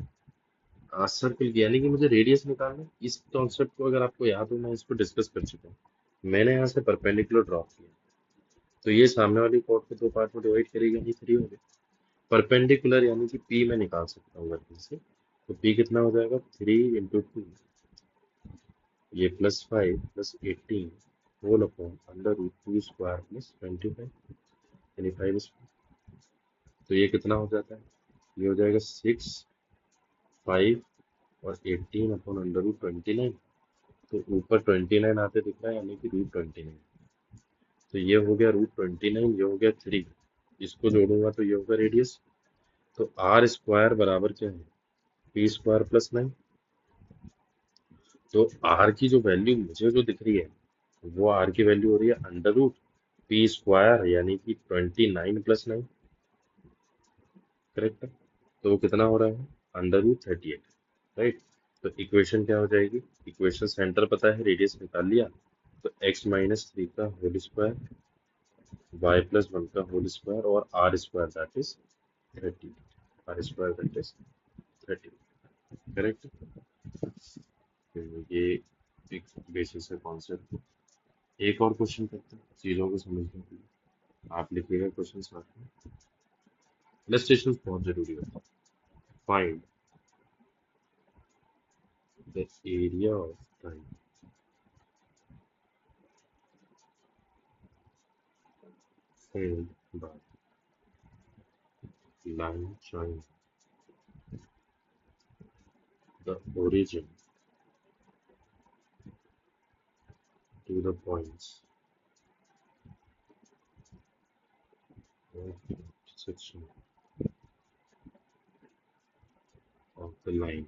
सर्कल की, यानी कि मुझे रेडियस निकालना है। इस कॉन्सेप्ट को अगर आपको याद हो, मैं इसको डिस्कस कर चुका हूँ। मैंने यहाँ से परपेंडिकुलर ड्रॉ किया, तो ये सामने वाली कॉर्ड को दो पार्ट में डिवाइड करेगा, ये 3 हो गया। परपेंडिकुलर यानी कि P मैं निकाल सकता हूँ वर्किंग से, तो P कितना हो जाएगा? 3 × 2, ये +5 + 18 होल अपॉन √2² + 25, यानी 5। तो ये कितना हो जाता है? ये हो जाएगा 6, 5 और 18 अपॉन √29। तो ऊपर 29 आते दिख रहा है, यानी कि √29। तो ये हो गया √29, ये हो गया 3। इसको जोड़ूंगा तो ये होगा रेडियस। तो आर स्क्वायर बराबर क्या है? P² + 9। तो आर की जो वैल्यू मुझे जो दिख रही है, वो आर की वैल्यू हो रही है √P², यानी कि 29 + 9। करेक्ट है। तो वो कितना हो रहा है? √38। राइट। तो इक्वेशन क्या हो जाएगी? इक्वेशन सेंटर पता है, रेडियस निकाल लिया, तो x-3 का होल स्क्वायर, y + 1 का होल स्क्वायर, और R square that is 30। R square that is 30। Correct. तो ये एक बेसिस है कॉन्सेप्ट। एक और क्वेश्चन करते हैं चीजों को समझने के लिए। आप लिखिएगा क्वेश्चन साथ में। इलस्ट्रेशन बहुत जरूरी होता है। Find the area of time formed by line joining the origin to the points of intersection of the line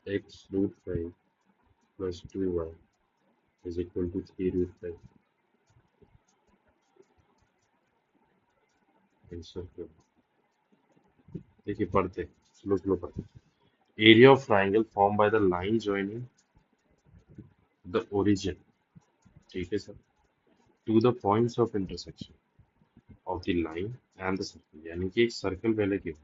x root 5 plus 2y is equal to 3 root 5 in circle. देखिए पढ़ते slow slow पढ़ते area of triangle form by the line joining the origin ठीक है sir to the points of intersection of the line and the circle यानी कि एक circle पहले की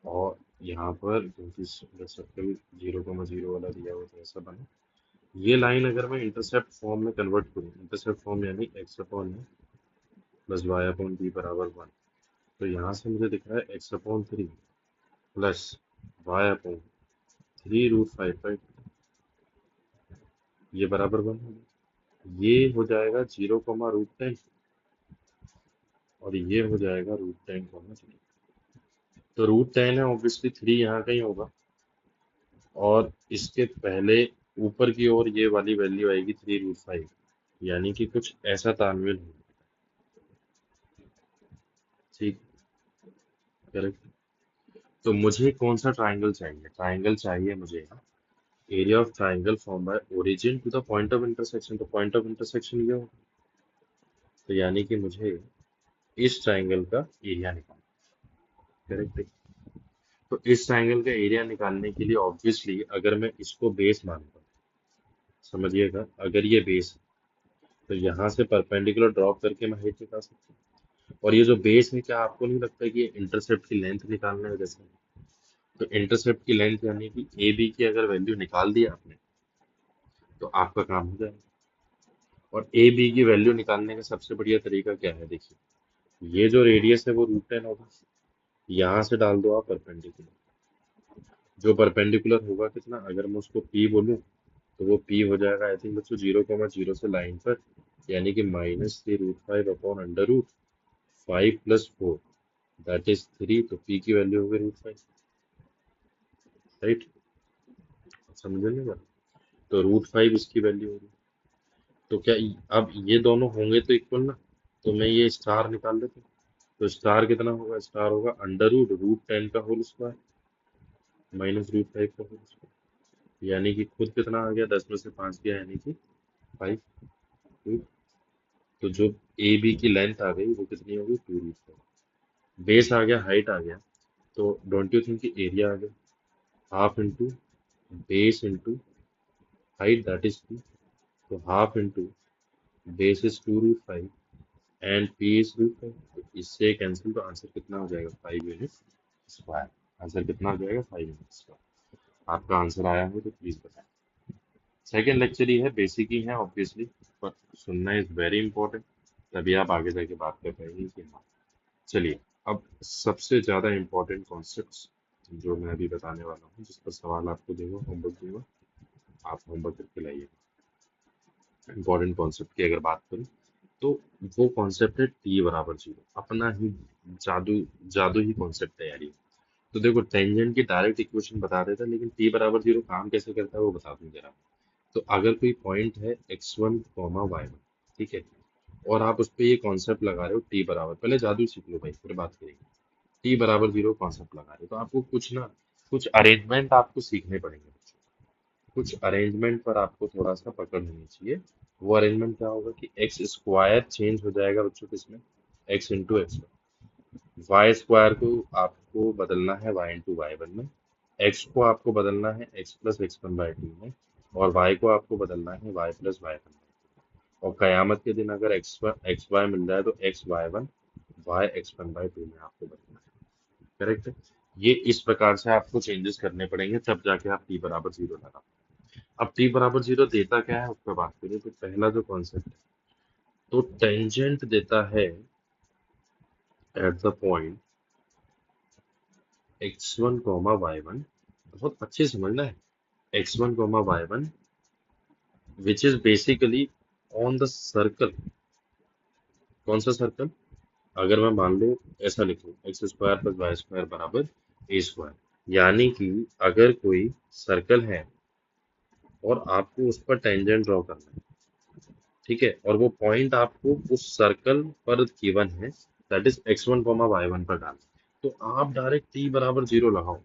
और यहाँ पर क्योंकि सर्कल 0,0 वाला दिया हुआ तो ऐसा बना ये लाइन अगर मैं इंटरसेप्ट फॉर्म में कन्वर्ट करूँ इंटरसेप्ट फॉर्म यानी x upon a plus y upon b बराबर 1 तो यहाँ से मुझे दिख रहा है x upon 3 plus y upon 3 root 5 ये बराबर 1 होगा ये हो जाएगा 0,√10 और ये हो जाएगा √10,0 तो √10 है ऑब्वियसली 3 यहाँ कहीं होगा और इसके पहले ऊपर की ओर ये वाली वैल्यू आएगी 3 √5 यानी कि कुछ ऐसा तालमेल होगा ठीक करेक्ट तो मुझे कौन सा ट्राइंगल चाहिए ट्राइंगल चाहिए मुझे area of triangle form by origin to the point of intersection तो पॉइंट ऑफ इंटरसेक्शन ये होगा तो यानी कि मुझे इस ट्राइंगल का एरिया निकालना करेक्ट तो इस ट्राइंगल का एरिया निकालने के लिए ऑब्वियसली अगर मैं इसको बेस मानता हूँ समझिएगा अगर ये बेस है तो यहाँ से परपेंडिकुलर ड्रॉप करके मैं हाइट निकाल सकता हूँ और ये जो बेस है क्या आपको नहीं लगता कि ये इंटरसेप्ट की लेंथ निकालने में जैसे तो इंटरसेप्ट की लेंथ यानी कि ए बी की अगर वैल्यू निकाल दी आपने तो आपका काम हो जाएगा और ए बी की वैल्यू निकालने का सबसे बढ़िया तरीका क्या है देखिए ये जो रेडियस है वो √10 होगा यहाँ से डाल दो आप परपेंडिकुलर जो परपेंडिकुलर होगा कितना अगर मैं उसको पी बोलूँ तो वो पी हो जाएगा आई थिंक बच्चों 0,0 से लाइन पर यानी कि -3 √5 अपॉन √5 प्लस 4 दैट इज 3 तो पी की वैल्यू होगी √5 राइट समझ लेगा तो √5 इसकी वैल्यू होगी तो क्या अब ये दोनों होंगे तो इक्वल ना तो मैं ये स्टार निकाल लेता हूँ तो स्टार कितना होगा स्टार होगा √√10 का होल स्क्वायर -√5 का होल स्क्वायर यानी कि खुद कितना आ गया 10 में से 5 गया यानी कि 5 तो जो ए बी की लेंथ आ गई वो कितनी होगी 2 √5 बेस आ गया हाइट आ गया तो डोंट यू थिंक कि एरिया आ गया half into base into height that is 2 तो half into base is 2 √5 and P is √5 तो इससे कैंसिल तो आंसर कितना हो जाएगा 5 यूनिट स्क्वायर आंसर कितना हो जाएगा 5 यूनिट स्क्वायर आपका आंसर आया हो तो प्लीज बताएं सेकेंड लेक्चर ही है बेसिक ही है ऑब्वियसली पर सुनना इज वेरी इंपॉर्टेंट तभी आप आगे जाके बात कर पाएंगे कि हाँ चलिए अब सबसे ज्यादा इंपॉर्टेंट कॉन्सेप्ट्स जो मैं अभी बताने वाला हूँ जिस पर सवाल आपको दूंगा होमवर्क दूंगा आप होमवर्क करके लाइए इंपॉर्टेंट कॉन्सेप्ट की अगर बात करूँ तो वो कॉन्सेप्ट है टी बराबर 0 अपना ही जादू जादू ही कॉन्सेप्ट है यार ये तो देखो टेंजेंट की डायरेक्ट इक्वेशन बता देता लेकिन टी बराबर 0 काम कैसे करता है वो बता दूं जरा तो अगर कोई पॉइंट है x1 y1 ठीक है और आप उस पर ये कॉन्सेप्ट लगा रहे हो टी बराबर पहले जादू सीख लो भाई फिर बात करेंगे टी बराबर 0 कॉन्सेप्ट लगा रहे हो तो आपको कुछ ना कुछ अरेंजमेंट आपको सीखने पड़ेंगे कुछ अरेंजमेंट पर आपको थोड़ा सा पकड़ होनी चाहिए वो अरेंजमेंट क्या होगा कि एक्स स्क्वायर चेंज हो जाएगा बच्चों किसमें x into x y square को आपको बदलना है वाई इंटू वाई वन में एक्स को आपको बदलना है एक्स प्लस x1/2 में और वाई को आपको बदलना है वाई प्लस y1 और कयामत के दिन अगर एक्स वाई मिल जाए तो x y1 वाई x1/2 में आपको बदलना है करेक्ट है ये इस प्रकार से आपको चेंजेस करने पड़ेंगे तब जाके आप t बराबर 0 लगा अब t बराबर 0 देता क्या है उस पर बात करें तो पहला जो कॉन्सेप्ट है तो टेंजेंट देता है at the point x1 y1 बहुत अच्छे से समझना है x1 y1 which is basically on the circle, कौन सा सर्कल? अगर मैं मान लो ऐसा लिखूं x square plus Y square बराबर ए स्क्वायर, यानी कि अगर कोई सर्कल है और आपको उस पर टेंजेंट ड्रॉ करना है, ठीक है, और वो पॉइंट आपको उस सर्कल पर गिवन है, that is x1 comma y1 पर डालना है, तो आप डायरेक्ट t बराबर जीरो लगाओ।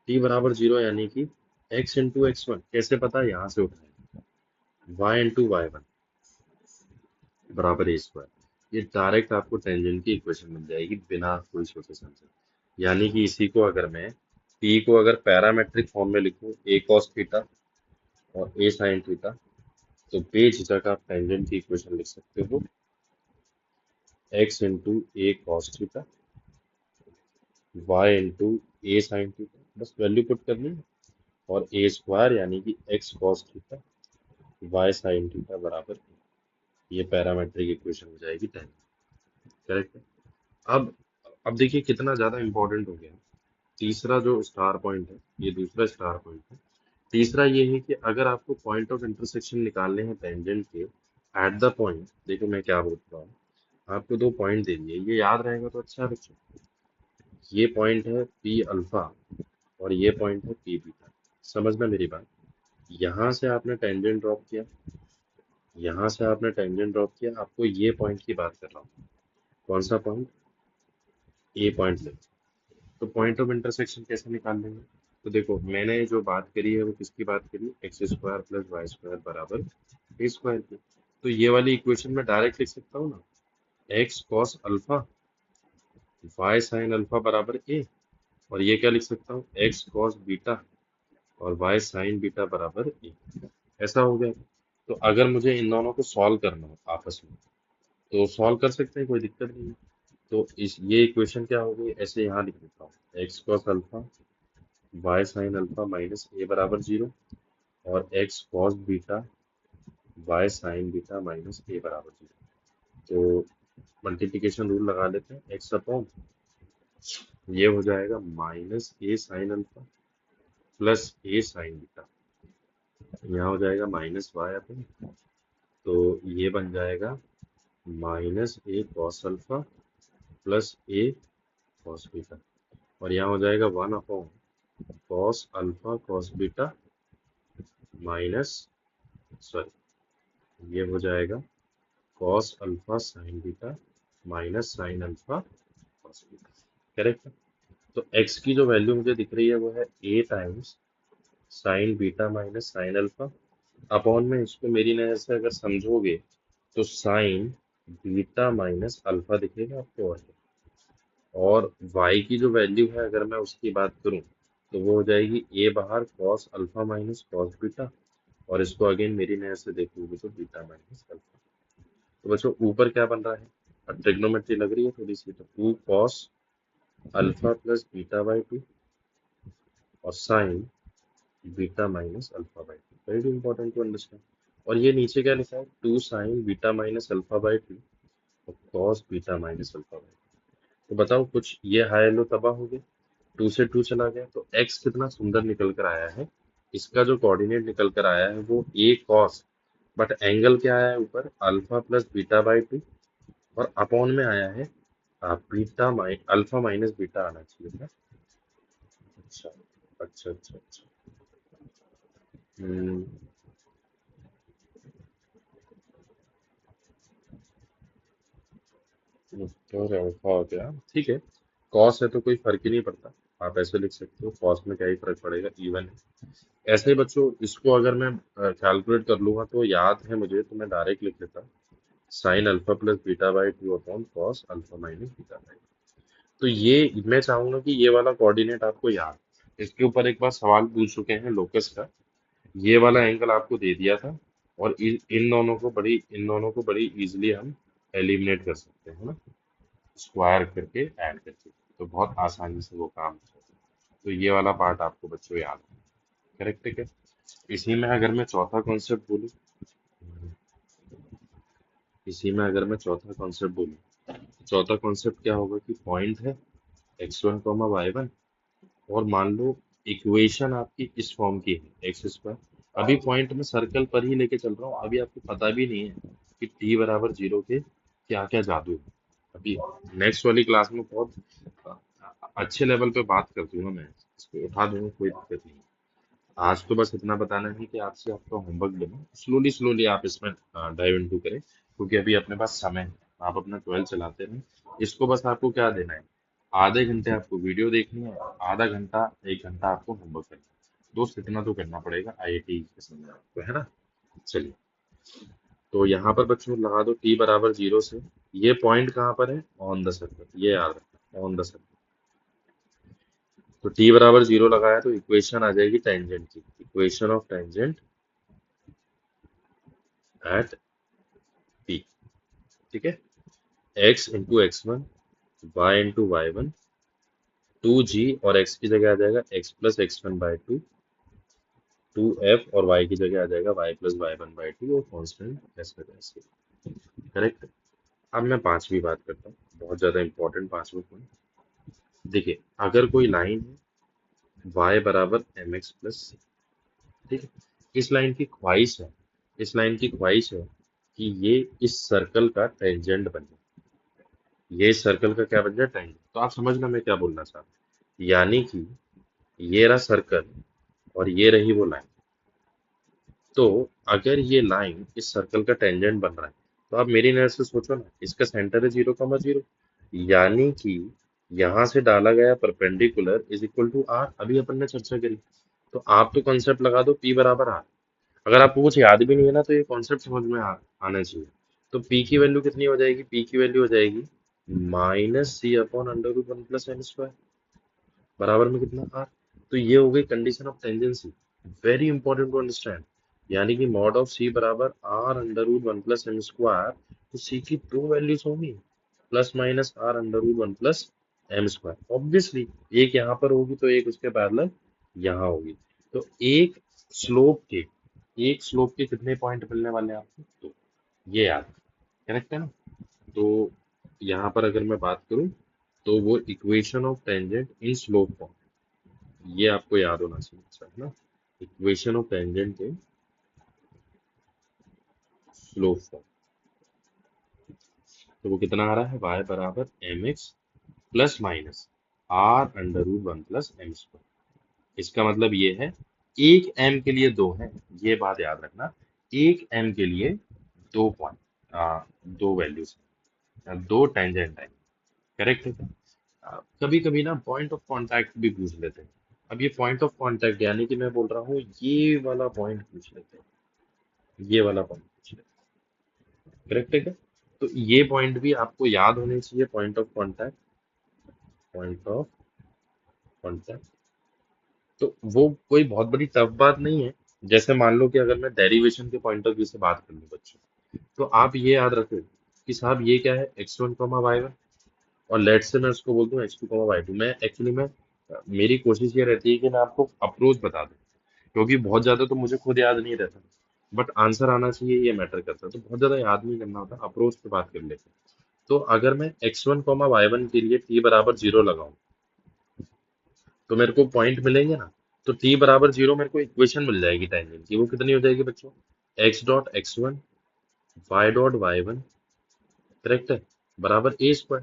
t बराबर जीरो यानी कि x इंटू x1 कैसे पता है, यहाँ से उठाए y इंटू y1 बराबर ए स्क्वायर, ये डायरेक्ट आपको टेंजेंट की इक्वेशन मिल जाएगी बिना कोई सोचे समझे। यानी कि इसी को अगर मैं p को अगर पैरामेट्रिक फॉर्म में लिखूं a cos थीटा और a sin थीटा, तो बेझिझक आप टेंजेंट की इक्वेशन लिख सकते हो x इंटू ए कॉस थीटा y इंटू ए साइन थीटा, बस वैल्यू पुट करनी है, और ए स्क्वायर यानी कि x cos theta y sine theta बराबर, ये पैरामेट्रिक इक्वेशन हो जाएगी टेन। करेक्ट है। अब अब देखिए कितना ज्यादा इंपॉर्टेंट हो गया। तीसरा जो स्टार पॉइंट है, ये दूसरा स्टार पॉइंट है। तीसरा ये है कि अगर आपको पॉइंट ऑफ इंटरसेक्शन निकालने हैं टेंजेंट के एट द पॉइंट, देखो मैं क्या बोल रहा हूँ, आपको दो पॉइंट दे दिए, ये याद रहेगा तो अच्छा है बच्चों। ये पॉइंट है पी अल्फा और ये पॉइंट है पी बीटा, समझना मेरी बात। यहाँ से आपने टेंजेंट ड्रॉप किया, यहाँ से आपने टेंजेंट ड्रॉप किया, आपको ये पॉइंट की बात कर रहा हूँ। कौन सा पॉइंट? ए पॉइंट ले। तो पॉइंट ऑफ इंटरसेक्शन कैसे निकाल लेंगे? तो देखो मैंने जो बात करी है वो किसकी बात करी, x square plus Y square बराबर ए स्क्वायर की। तो ये वाली इक्वेशन में डायरेक्ट लिख सकता हूँ ना, x cos alpha y sine alpha बराबर ए, और ये क्या लिख सकता हूँ, एक्स कॉस बीटा और वाई साइन बीटा बराबर ए। ऐसा हो गया। तो अगर मुझे इन दोनों को सॉल्व करना हो आपस में, तो सॉल्व कर सकते हैं, कोई दिक्कत नहीं है। तो इस ये इक्वेशन क्या हो गई, ऐसे यहाँ लिख देता हूँ, x cos alpha y sine alpha minus a बराबर जीरो, और x cos beta y sine beta minus a बराबर जीरो। तो मल्टीप्लिकेशन रूल लगा लेते हैं, एक्स अपॉन ये हो जाएगा माइनस ए साइन अल्फा प्लस ए साइन बीटा, यहाँ हो जाएगा माइनस वाई अपॉन, तो ये बन जाएगा माइनस ए कॉस अल्फा प्लस ए कॉस बीटा, और यहाँ हो जाएगा one upon cos alpha cos beta minus, sorry, ये हो जाएगा cos alpha sign beta minus sine alpha cos beta. Correct है। तो x की जो वैल्यू मुझे दिख रही है वो है a times sign beta minus sine alpha, upon में इसको मेरी नजर से अगर समझोगे तो साइन बीटा माइनस अल्फा दिखेगा आपको, और y की जो वैल्यू है अगर मैं उसकी बात करूं तो वो हो जाएगी a बाहर cos alpha minus cos beta, और इसको अगेन मेरी नजर से देखोगे तो बीटा माइनस अल्फा। तो बच्चों ऊपर क्या बन रहा है, ट्रिग्नोमेट्री लग रही है थोड़ी सी, तो two cos alpha plus beta by two और sine beta minus alpha by two, very important to understand. और ये नीचे क्या लिखा है, two sine beta minus alpha by two और cos beta minus alpha by two. तो बताओ कुछ ये हाई लो तबाह हो गए, टू से टू चला गया, तो एक्स कितना सुंदर निकल कर आया है। इसका जो कोऑर्डिनेट निकल कर आया है वो ए कॉस, बट एंगल क्या आया है ऊपर, alpha plus beta by two, और अपॉन में आया है बीटा अल्फा माइनस बीटा आना चाहिए था। अच्छा अच्छा अच्छा अच्छा। हम्म, तो अल्फा हो गया, ठीक है। कॉस है तो कोई फर्क ही नहीं पड़ता, आप ऐसे लिख सकते हो, कॉस में क्या ही फर्क पड़ेगा, इवन है। ऐसे ही बच्चों इसको अगर मैं कैलकुलेट कर लूंगा तो याद है मुझे, तो मैं डायरेक्ट लिख लेता sine alpha plus beta by two upon cos alpha minus beta by. तो ये मैं चाहूंगा कि ये वाला कोऑर्डिनेट आपको याद, इसके ऊपर एक बार सवाल पूछ चुके हैं लोकस का, ये वाला एंगल आपको दे दिया था, और इन दोनों को बड़ी इजीली हम एलिमिनेट कर सकते हैं ना, स्क्वायर करके ऐड करके, तो बहुत आसानी से वो काम हो जाता है। तो ये वाला पार्ट आपको बच्चों याद है। करेक्ट है क्या? इसी में अगर मैं चौथा कॉन्सेप्ट बोलूँ, इसी में अगर मैं चौथा कॉन्सेप्ट बोलूँ, तो चौथा कॉन्सेप्ट क्या होगा कि पॉइंट है x1 कॉमा y1, और मान लो इक्वेशन आपकी इस फॉर्म की है एक्स स्क्वायर, अभी पॉइंट में सर्कल पर ही लेके चल रहा हूँ, अभी आपको पता भी नहीं है कि टी बराबर जीरो के क्या क्या जादू है। अभी नेक्स्ट वाली क्लास में बहुत अच्छे लेवल पे बात कर दूंगा, मैं इसको उठा दूंगा, कोई दिक्कत नहीं। आज तो बस इतना बताना है कि आज से आपका होमवर्क देना, स्लोली स्लोली आप इसमें डाइव इनटू करें, क्योंकि अभी अपने पास समय है। आप अपना 12 चलाते रहें। इसको बस आपको क्या देना है, आधे घंटे आपको वीडियो देखनी है, आधा घंटा 1 घंटा आपको होमवर्क करना है। दोस्त इतना तो करना पड़ेगा आईआईटी के समय आपको, है ना। चलिए, तो यहाँ पर बच्चों लगा दो टी बराबर जीरो से। ये पॉइंट कहाँ पर है, ऑन द सर्कल, ये याद रखना, ऑन द सर्कल। तो टी बराबर जीरो लगाया तो इक्वेशन आ जाएगी टेंजेंट की, equation of tangent at p. ठीक है, x into x one, y into y one, 2g, और x की जगह आ जाएगा x plus x one by two, 2f, और y की जगह आ जाएगा y plus y one by two, और कॉन्स्टेंट एस पे ऐसे। करेक्ट। अब मैं पांचवी बात करता हूँ, बहुत ज्यादा इंपॉर्टेंट पांचवा पॉइंट। देखिए, अगर कोई लाइन है y बराबर एम एक्स प्लस, ठीक है, इस लाइन की ख्वाहिश है, इस लाइन की ख्वाहिश है कि ये इस सर्कल का टेंजेंट बने, ये इस सर्कल का क्या बन जाए, टेंजेंट। तो आप समझना मैं क्या बोलना चाहता हूँ, यानी कि ये रहा सर्कल और ये रही वो लाइन। तो अगर ये लाइन इस सर्कल का टेंजेंट बन रहा है, तो आप मेरी नजर से सोचो ना, इसका सेंटर है 0,0, यानी कि यहां से डाला गया perpendicular is equal to r. अभी अपन ने चर्चा करी। तो आप तो कॉन्सेप्ट लगा दो पी बराबर आर। अगर आपको कुछ याद भी नहीं है ना, तो ये कॉन्सेप्ट समझ में आना चाहिए। तो पी की वैल्यू कितनी हो जाएगी, पी की वैल्यू हो जाएगी -c/√1 + m², बराबर में कितना, आर। तो ये हो गई condition of tangency, very important to understand. यानी कि मॉड ऑफ सी बराबर r√1 + m²। तो सी की दो वैल्यूज होंगी, plus minus r√1 + m²। Obviously एक यहाँ पर होगी तो एक उसके पैरेलल यहाँ होगी। तो स्लोप के एक स्लोप के कितने पॉइंट मिलने वाले हैं आपको, तो ये याद, करेक्ट है ना। तो यहाँ पर अगर मैं बात करूं, तो वो equation of tangent in slope form, ये आपको याद होना चाहिए, अच्छा, है ना। Equation of tangent in slope form, तो वो कितना आ रहा है, y बराबर m x plus minus r√1 + m²। इसका मतलब ये है, एक m के लिए दो है, ये बात याद रखना। एक m के लिए दो पॉइंट, दो वैल्यूज, दो टेंजेंट है। करेक्ट है। कभी कभी ना पॉइंट ऑफ कांटेक्ट भी पूछ लेते हैं। अब ये पॉइंट ऑफ कांटेक्ट यानी कि मैं बोल रहा हूँ ये वाला पॉइंट पूछ लेते हैं, ये वाला पॉइंट पूछ लेते हैं। करेक्ट है क्या? तो ये पॉइंट भी आपको याद होने चाहिए, point of contact, point of contact. तो वो कोई बहुत बड़ी टफ बात नहीं है। जैसे मान लो कि अगर मैं डेरिवेशन के पॉइंट ऑफ व्यू से बात कर लूँ बच्चों, तो आप ये याद रखो कि साहब ये क्या है, x1, y1, और लेट से मैं उसको बोल दूं x2, y2। मैं एक्चुअली में मेरी कोशिश ये रहती है कि मैं आपको अप्रोच बता दूं, क्योंकि बहुत ज्यादा तो मुझे खुद याद नहीं रहता, बट आंसर आना चाहिए, ये मैटर करता है। तो बहुत ज्यादा याद नहीं करना होता, अप्रोच पे बात कर लेते हैं। तो अगर मैं x1, y1 के लिए t बराबर 0 लगाऊं, तो मेरे को पॉइंट मिलेंगे ना। तो t बराबर 0 मेरे को इक्वेशन मिल जाएगी टेंजेंट की, वो कितनी हो जाएगी बच्चों, x.x1, y.y1, करेक्ट है, बराबर a²।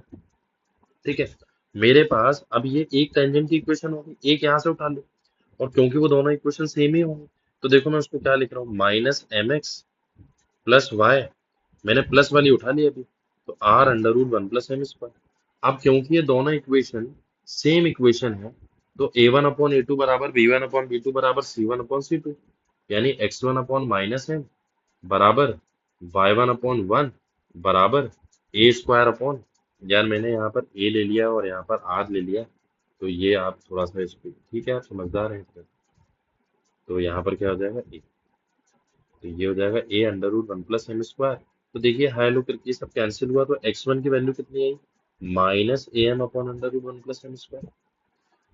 ठीक है, मेरे पास अब ये एक टेंजेंट की इक्वेशन होगी, एक यहाँ से उठा लो, और क्योंकि वो दोनों इक्वेशन सेम ही होंगे, तो देखो मैं उसको क्या लिख रहा हूँ, -mx + y। मैंने प्लस वाली उठा ली अभी, तो r√1 + m²। अब क्योंकि ये दोनों इक्वेशन सेम इक्वेशन है, तो a1/a2 बराबर b1/b2 बराबर c1/c2, यानी x1/-m बराबर y1/1 बराबर a²। यार मैंने यहाँ पर a ले लिया और यहाँ पर r ले लिया, तो ये आप थोड़ा सा इसको, ठीक है, आप समझदार हैं इसमें। तो यहाँ पर क्या हो जाएगा, a, तो ये हो जाएगा a√1 + m²। तो देखिए हाई लो करके ये सब कैंसिल हुआ, तो x1 की वैल्यू कितनी आई, -am/√1 + m²।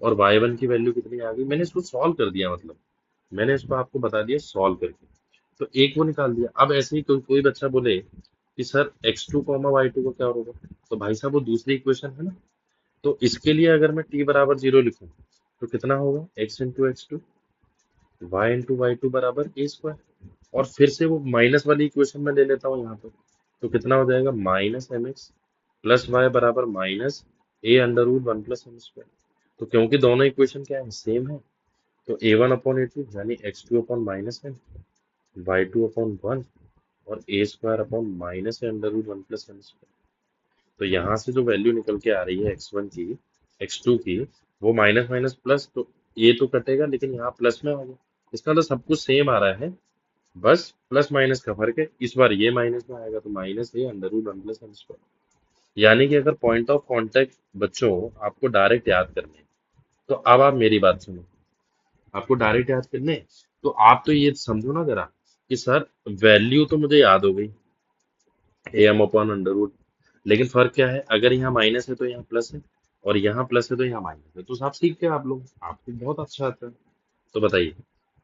और y1 की वैल्यू कितनी आ गई, मैंने इसको सॉल्व कर दिया, मतलब मैंने इसको आपको बता दिया सॉल्व करके। तो एक वो निकाल दिया। अब ऐसे ही कोई बच्चा बोले कि सर x2, y2 को क्या होगा, तो भाई साहब वो दूसरी इक्वेशन है ना। तो इसके लिए अगर मैं t बराबर 0 लिखूं, तो कितना होगा, x into x two, y into y two बराबर a²। और फिर से वो माइनस वाली इक्वेशन में ले लेता हूँ यहाँ पर, तो कितना हो जाएगा, minus m x plus y बराबर minus a under root one plus m square. तो क्योंकि दोनों इक्वेशन क्या है, सेम है, तो a one upon a two यानी x two upon minus m, y two upon one, और a square upon minus a under root one plus m square. तो यहाँ से जो वैल्यू निकल के आ रही है एक्स वन की, एक्स टू की, वो माइनस माइनस प्लस, तो ए तो कटेगा लेकिन यहाँ प्लस में आ गया। इसका तो सब कुछ सेम आ रहा है, बस प्लस माइनस का फर्क है। इस बार ये माइनस में आएगा तो minus a under root one plus m square. यानी कि अगर पॉइंट ऑफ कांटेक्ट बच्चों आपको डायरेक्ट याद करने हैं, तो अब आप मेरी बात सुनो, आपको डायरेक्ट याद करने हैं, तो आप तो ये समझो ना जरा कि सर वैल्यू तो मुझे याद हो गई, a m upon under root, लेकिन फर्क क्या है, अगर यहाँ माइनस है तो यहाँ प्लस है, और यहाँ प्लस है तो यहाँ माइनस है, तो साहब सीख गए आप लोग, आपको बहुत अच्छा आता है। तो बताइए,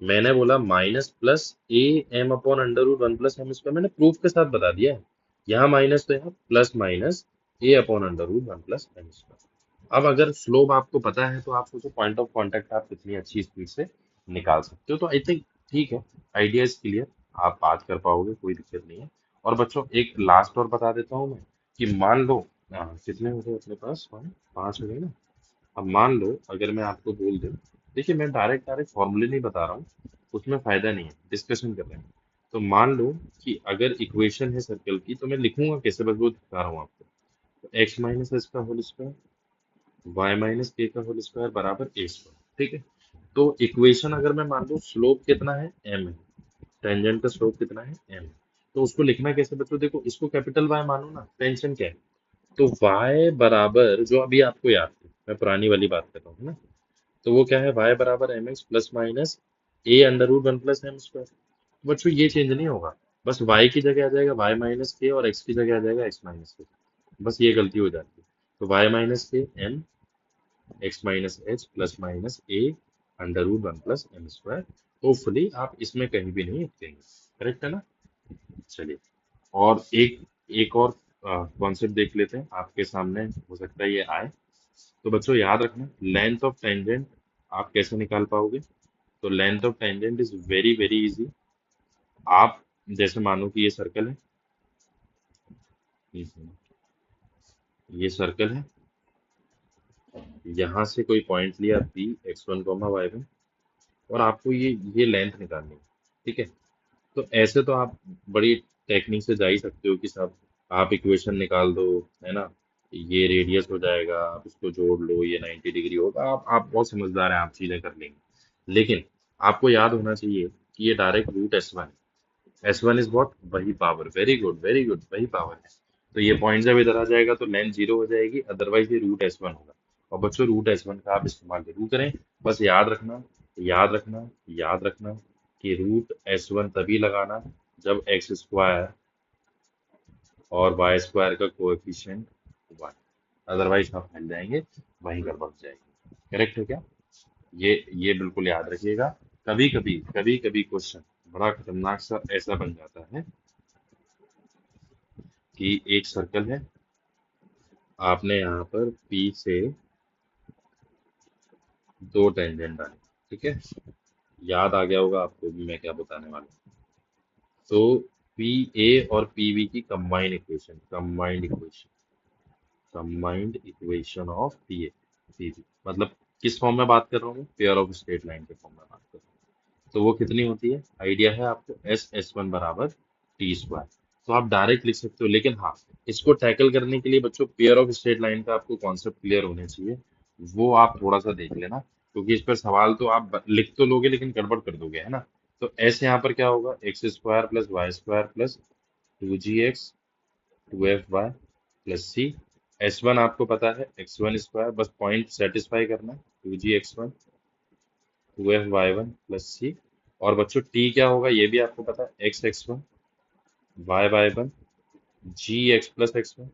मैंने बोला minus plus a m upon under root one plus m square, मैंने प्रूफ के साथ बता दिया है। यहाँ माइनस तो यहाँ plus minus a upon under root one plus m square. अब अगर स्लोप आपको पता है तो आप सोचो पॉइंट ऑफ कांटेक्ट आप कितनी अच्छी स्पीड से निकाल सकते हो। तो आई थिंक ठीक है, आइडिया इज क्लियर, आप बात कर पाओगे, कोई दिक्कत नहीं है। और बच्चों एक लास्ट और बता देता हूँ मैं, कि मान लो कितने हो गए अपने पास, पाँच हो गए ना। अब मान लो अगर मैं आपको बोल दूं, देखिए मैं डायरेक्ट डायरेक्ट फॉर्मूले नहीं बता रहा हूँ, उसमें फायदा नहीं है, डिस्कशन कर रहे हैं। तो मान लो कि अगर इक्वेशन है सर्कल की, तो मैं लिखूंगा कैसे, बस वो दिखा रहा हूँ आपको। तो एक्स माइनस एस का होल स्क्वायर, वाई माइनस के का होल स्क्वायर बराबर ए स्क्वायर, ठीक है। तो इक्वेशन अगर मैं मान लूँ स्लोप कितना है, एम है, टेंजेंट का स्लोप कितना है, एम, तो उसको लिखना कैसे बच्चों, देखो इसको कैपिटल वाई मानो ना, टेंशन क्या है, तो y बराबर जो अभी आपको याद थी, मैं पुरानी वाली बात कर रहा हूँ ना, तो वो क्या है, y बराबर m x plus minus a under root one plus m square. बच्चों ये चेंज नहीं होगा, बस y की जगह आ जाएगा y माइनस के, और x की जगह आ जाएगा x माइनस के, बस ये गलती हो जाती है। तो y minus k m, x minus h plus minus a under root one plus m square. Hopefully आप इसमें कहीं भी नहीं अटकेंगे, करेक्ट है ना। चलिए, और एक और कॉन्सेप्ट देख लेते हैं, आपके सामने हो सकता है ये आए। तो बच्चों याद रखना, लेंथ ऑफ टेंजेंट आप कैसे निकाल पाओगे। तो length of tangent is very very easy. आप जैसे मानो कि ये सर्कल है, ये सर्कल है, यहाँ से कोई पॉइंट लिया p x one comma y one, और आपको ये लेंथ निकालनी है, ठीक है। तो ऐसे तो आप बड़ी टेक्निक से जा ही सकते हो कि साहब आप इक्वेशन निकाल दो, है ना, ये रेडियस हो जाएगा, आप इसको जोड़ लो, ये 90 डिग्री होगा, आप बहुत समझदार हैं, आप चीजें कर लेंगे। लेकिन आपको याद होना चाहिए कि ये direct root s one, s one is what, वही power, very good very good, वही पावर है। तो ये पॉइंट जब इधर आ जाएगा तो लेंथ जीरो हो जाएगी, अदरवाइज ये रूट एस वन होगा। और बच्चों रूट एस वन का आप इस्तेमाल जरूर करें। बस याद रखना, याद रखना, याद रखना कि रूट एस वन तभी लगाना जब एक्स स्क्वायर और वाई स्क्वायर का कोएफिशिएंट वन, अदरवाइज आप फैल जाएंगे, वहीं गड़बड़ हो जाएगी। करेक्ट है क्या, ये बिल्कुल याद रखिएगा। कभी कभी क्वेश्चन बड़ा खतरनाक सा ऐसा बन जाता है कि एक सर्कल है, आपने यहाँ पर P से दो टेंजेंट डाले, ठीक है, याद आ गया होगा आपको भी मैं क्या बताने वाला हूँ। तो पी ए और पी बी की combined equation of p a p b, मतलब किस फॉर्म में बात कर रहा हूँ मैं, पेयर ऑफ स्ट्रेट लाइन के फॉर्म में बात कर रहा हूँ। तो वो कितनी होती है, आइडिया है आपको, एस एस वन बराबर टी स्क्वायर। तो आप डायरेक्ट लिख सकते हो, लेकिन हाँ, इसको टैकल करने के लिए बच्चों पेयर ऑफ स्ट्रेट लाइन का आपको कॉन्सेप्ट क्लियर होने चाहिए, वो आप थोड़ा सा देख लेना, क्योंकि इस पर सवाल तो आप लिख तो लोगे लेकिन गड़बड़ कर दोगे, है ना। तो एस यहाँ पर क्या होगा, x square plus Y square plus two g x two f y plus c. S one आपको पता है एक्स वन स्क्वायर, बस पॉइंट सेटिस्फाई करना है, two g x one two f y one plus c. और बच्चों T क्या होगा ये भी आपको पता है, x x one y y one g x plus x one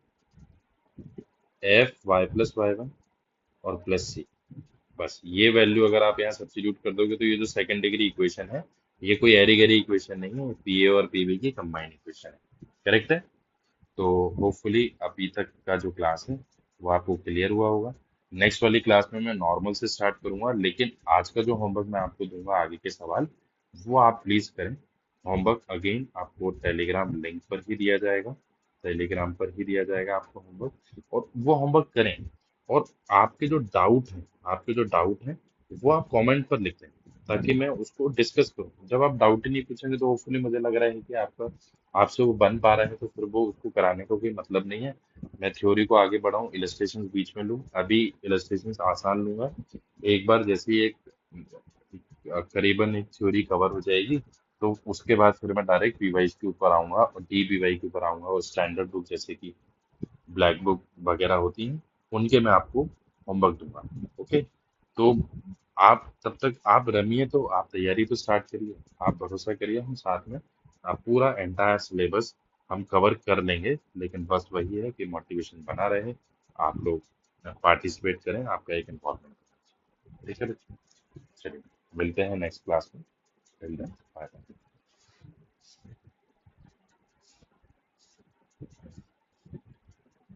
f y plus y one और प्लस सी। बस ये वैल्यू अगर आप यहाँ सब्स्टिट्यूट कर दोगे तो ये जो सेकंड डिग्री इक्वेशन है, ये कोई एरी गरी इक्वेशन नहीं है, पी ए और पीबी की कंबाइंड इक्वेशन है। करेक्ट है। तो होपफुली अभी तक का जो क्लास है वो आपको क्लियर हुआ होगा। नेक्स्ट वाली क्लास में मैं नॉर्मल से स्टार्ट करूंगा, लेकिन आज का जो होमवर्क मैं आपको दूंगा आगे के सवाल, वो आप प्लीज करें, होमवर्क अगेन आपको टेलीग्राम लिंक पर ही दिया जाएगा, टेलीग्राम पर ही दिया जाएगा आपको होमवर्क, और वो होमवर्क करें। और आपके जो डाउट हैं वो आप कमेंट पर लिख दें, ताकि मैं उसको डिस्कस करूं। जब आप डाउट ही नहीं पूछेंगे तो होपफुली मुझे लग रहा है कि आपका आपसे वो बन पा रहा है, तो फिर वो उसको कराने का कोई मतलब नहीं है। मैं थ्योरी को आगे बढ़ाऊं, इलस्ट्रेशन बीच में लूं, अभी इलस्ट्रेशन आसान लूंगा। एक बार जैसे ही एक करीबन एक थ्योरी कवर हो जाएगी, तो उसके बाद फिर मैं डायरेक्ट पीवाई के ऊपर आऊंगा और डी पीवाई के ऊपर आऊंगा, और स्टैंडर्ड बुक जैसे कि ब्लैक बुक वगैरह होती हैं उनके मैं आपको होमवर्क दूंगा। ओके, तो आप तब तक आप रमिए, तो आप तैयारी तो स्टार्ट करिए, आप भरोसा करिए हम साथ में, आप पूरा एंटायर सिलेबस हम कवर कर लेंगे। लेकिन बस वही है कि मोटिवेशन बना रहे, आप लोग पार्टिसिपेट करें, आपका एक इन्वॉल्वमेंट। ठीक है बच्चों? चलिए, मिलते हैं नेक्स्ट क्लास में। Till then, bye.